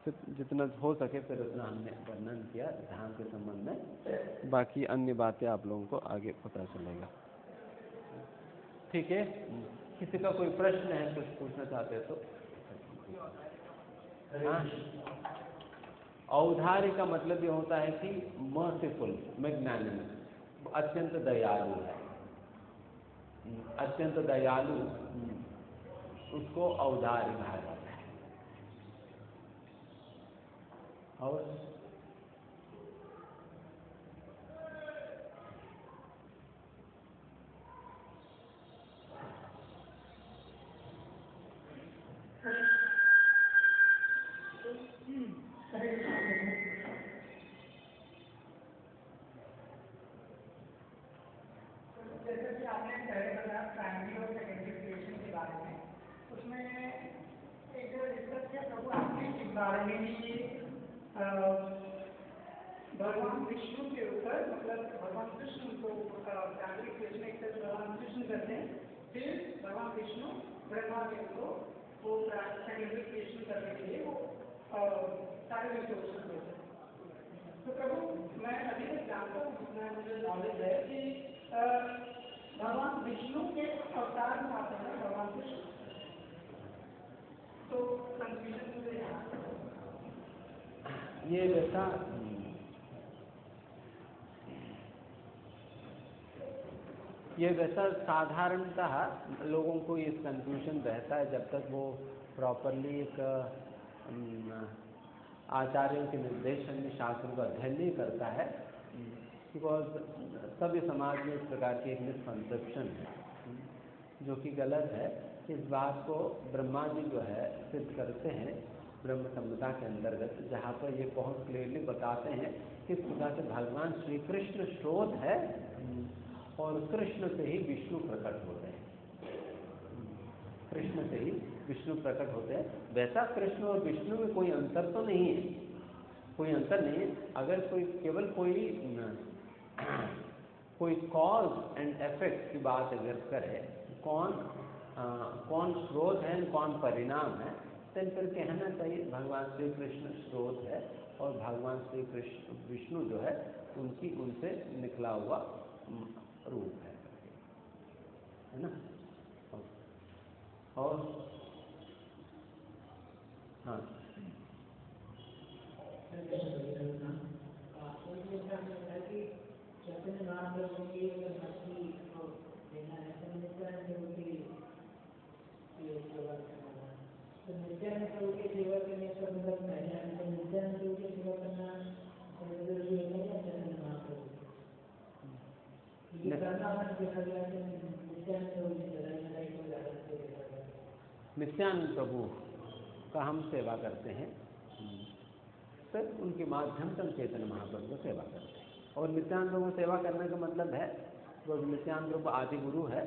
फिर जितना हो सके फिर उतना हमने वर्णन किया धाम के संबंध में, बाकी अन्य बातें आप लोगों को आगे पता चलेगा। ठीक है, किसी का कोई प्रश्न है, कुछ पूछना चाहते हैं तो? हाँ, औदार्य का मतलब ये होता है कि मर्सीफुल, मैग्नानिमस, अत्यंत दयालु है, अत्यंत दयालु, उसको औदार्य कहा जाता है। और जैसे कि आपने पहले बताया प्राइमरी और सेकेंडरी क्रिएशन के बारे में, उसमें एक जगह डिस्कस किया प्रभु आपने इस बारे में कि भगवान विष्णु के ऊपर, मतलब भगवान कृष्ण को प्राइमरी क्रिएशन एक तरह भगवान कृष्ण करते हैं, फिर भगवान विष्णु ब्रह्मा देव को वो सेकेंडरी क्रिएशन करने के लिए वो सारे रिसोर्सेज देते हैं। तो प्रभु मैं अभी तक जानता हूँ, जितना मुझे नॉलेज है कि भगवान विष्णु के अवतार में आते हैं भगवान कृष्ण, तो कंफ्यूजन मुझे ये वैसा साधारणतः लोगों को ये कंफ्यूजन रहता है जब तक वो प्रॉपरली एक आचार्यों के निर्देशन में शास्त्रों का अध्ययन नहीं करता है। बिकॉज सभ्य समाज में इस प्रकार की एक मिसकंसेप्शन है जो कि गलत है। इस बात को ब्रह्मा जी जो है सिद्ध करते हैं ब्रह्म संहिता के अंतर्गत, जहाँ पर ये बहुत क्लियरली बताते हैं कि इस प्रकार से भगवान श्री कृष्ण स्रोत है और कृष्ण से ही विष्णु प्रकट होते हैं, कृष्ण से ही विष्णु प्रकट होते हैं। वैसा कृष्ण और विष्णु में कोई अंतर तो नहीं है, कोई अंतर नहीं है। अगर कोई केवल कोई कॉज एंड इफेक्ट की बात अगर करे, कौन स्रोत है कौन परिणाम है, तो फिर कहना चाहिए भगवान श्री कृष्ण स्रोत है और भगवान श्री कृष्ण विष्णु जो है उनसे निकला हुआ रूप है ना। और हाँ, चैतन्य महाप्रभु की भक्ति नित्यानंद प्रभु का हम सेवा करते हैं, फिर उनके माध्यम से हम चैतन्य महाप्रभु को सेवा करते हैं। और नित्यानंद प्रभु को सेवा करने का मतलब है, वो नित्यानंद प्रभु आदि गुरु है,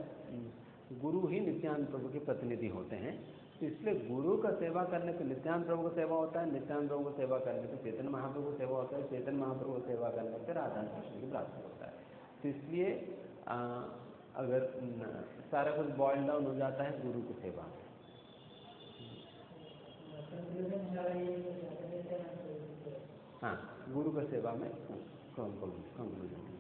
गुरु ही नित्यानंद प्रभु के प्रतिनिधि होते हैं, तो इसलिए गुरु का सेवा करने पे नित्यानंद प्रभु को सेवा होता है, नित्यानंद प्रभु को सेवा करने पे चैतन्य महाप्रभु को सेवा होता है, चैतन्य महाप्रभु को सेवा करने पे राधा कृष्ण की प्राप्ति होता है। तो इसलिए अगर सारा कुछ बॉइल डाउन हो जाता है गुरु की सेवा में। हाँ, गुरु का सेवा में कंक्लूजन।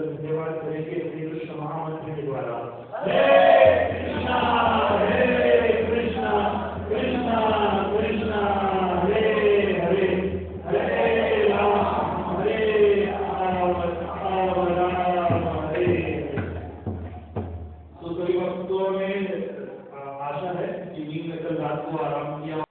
धन्यवाद करेंगे श्री कृष्ण महामंत्र के द्वारा।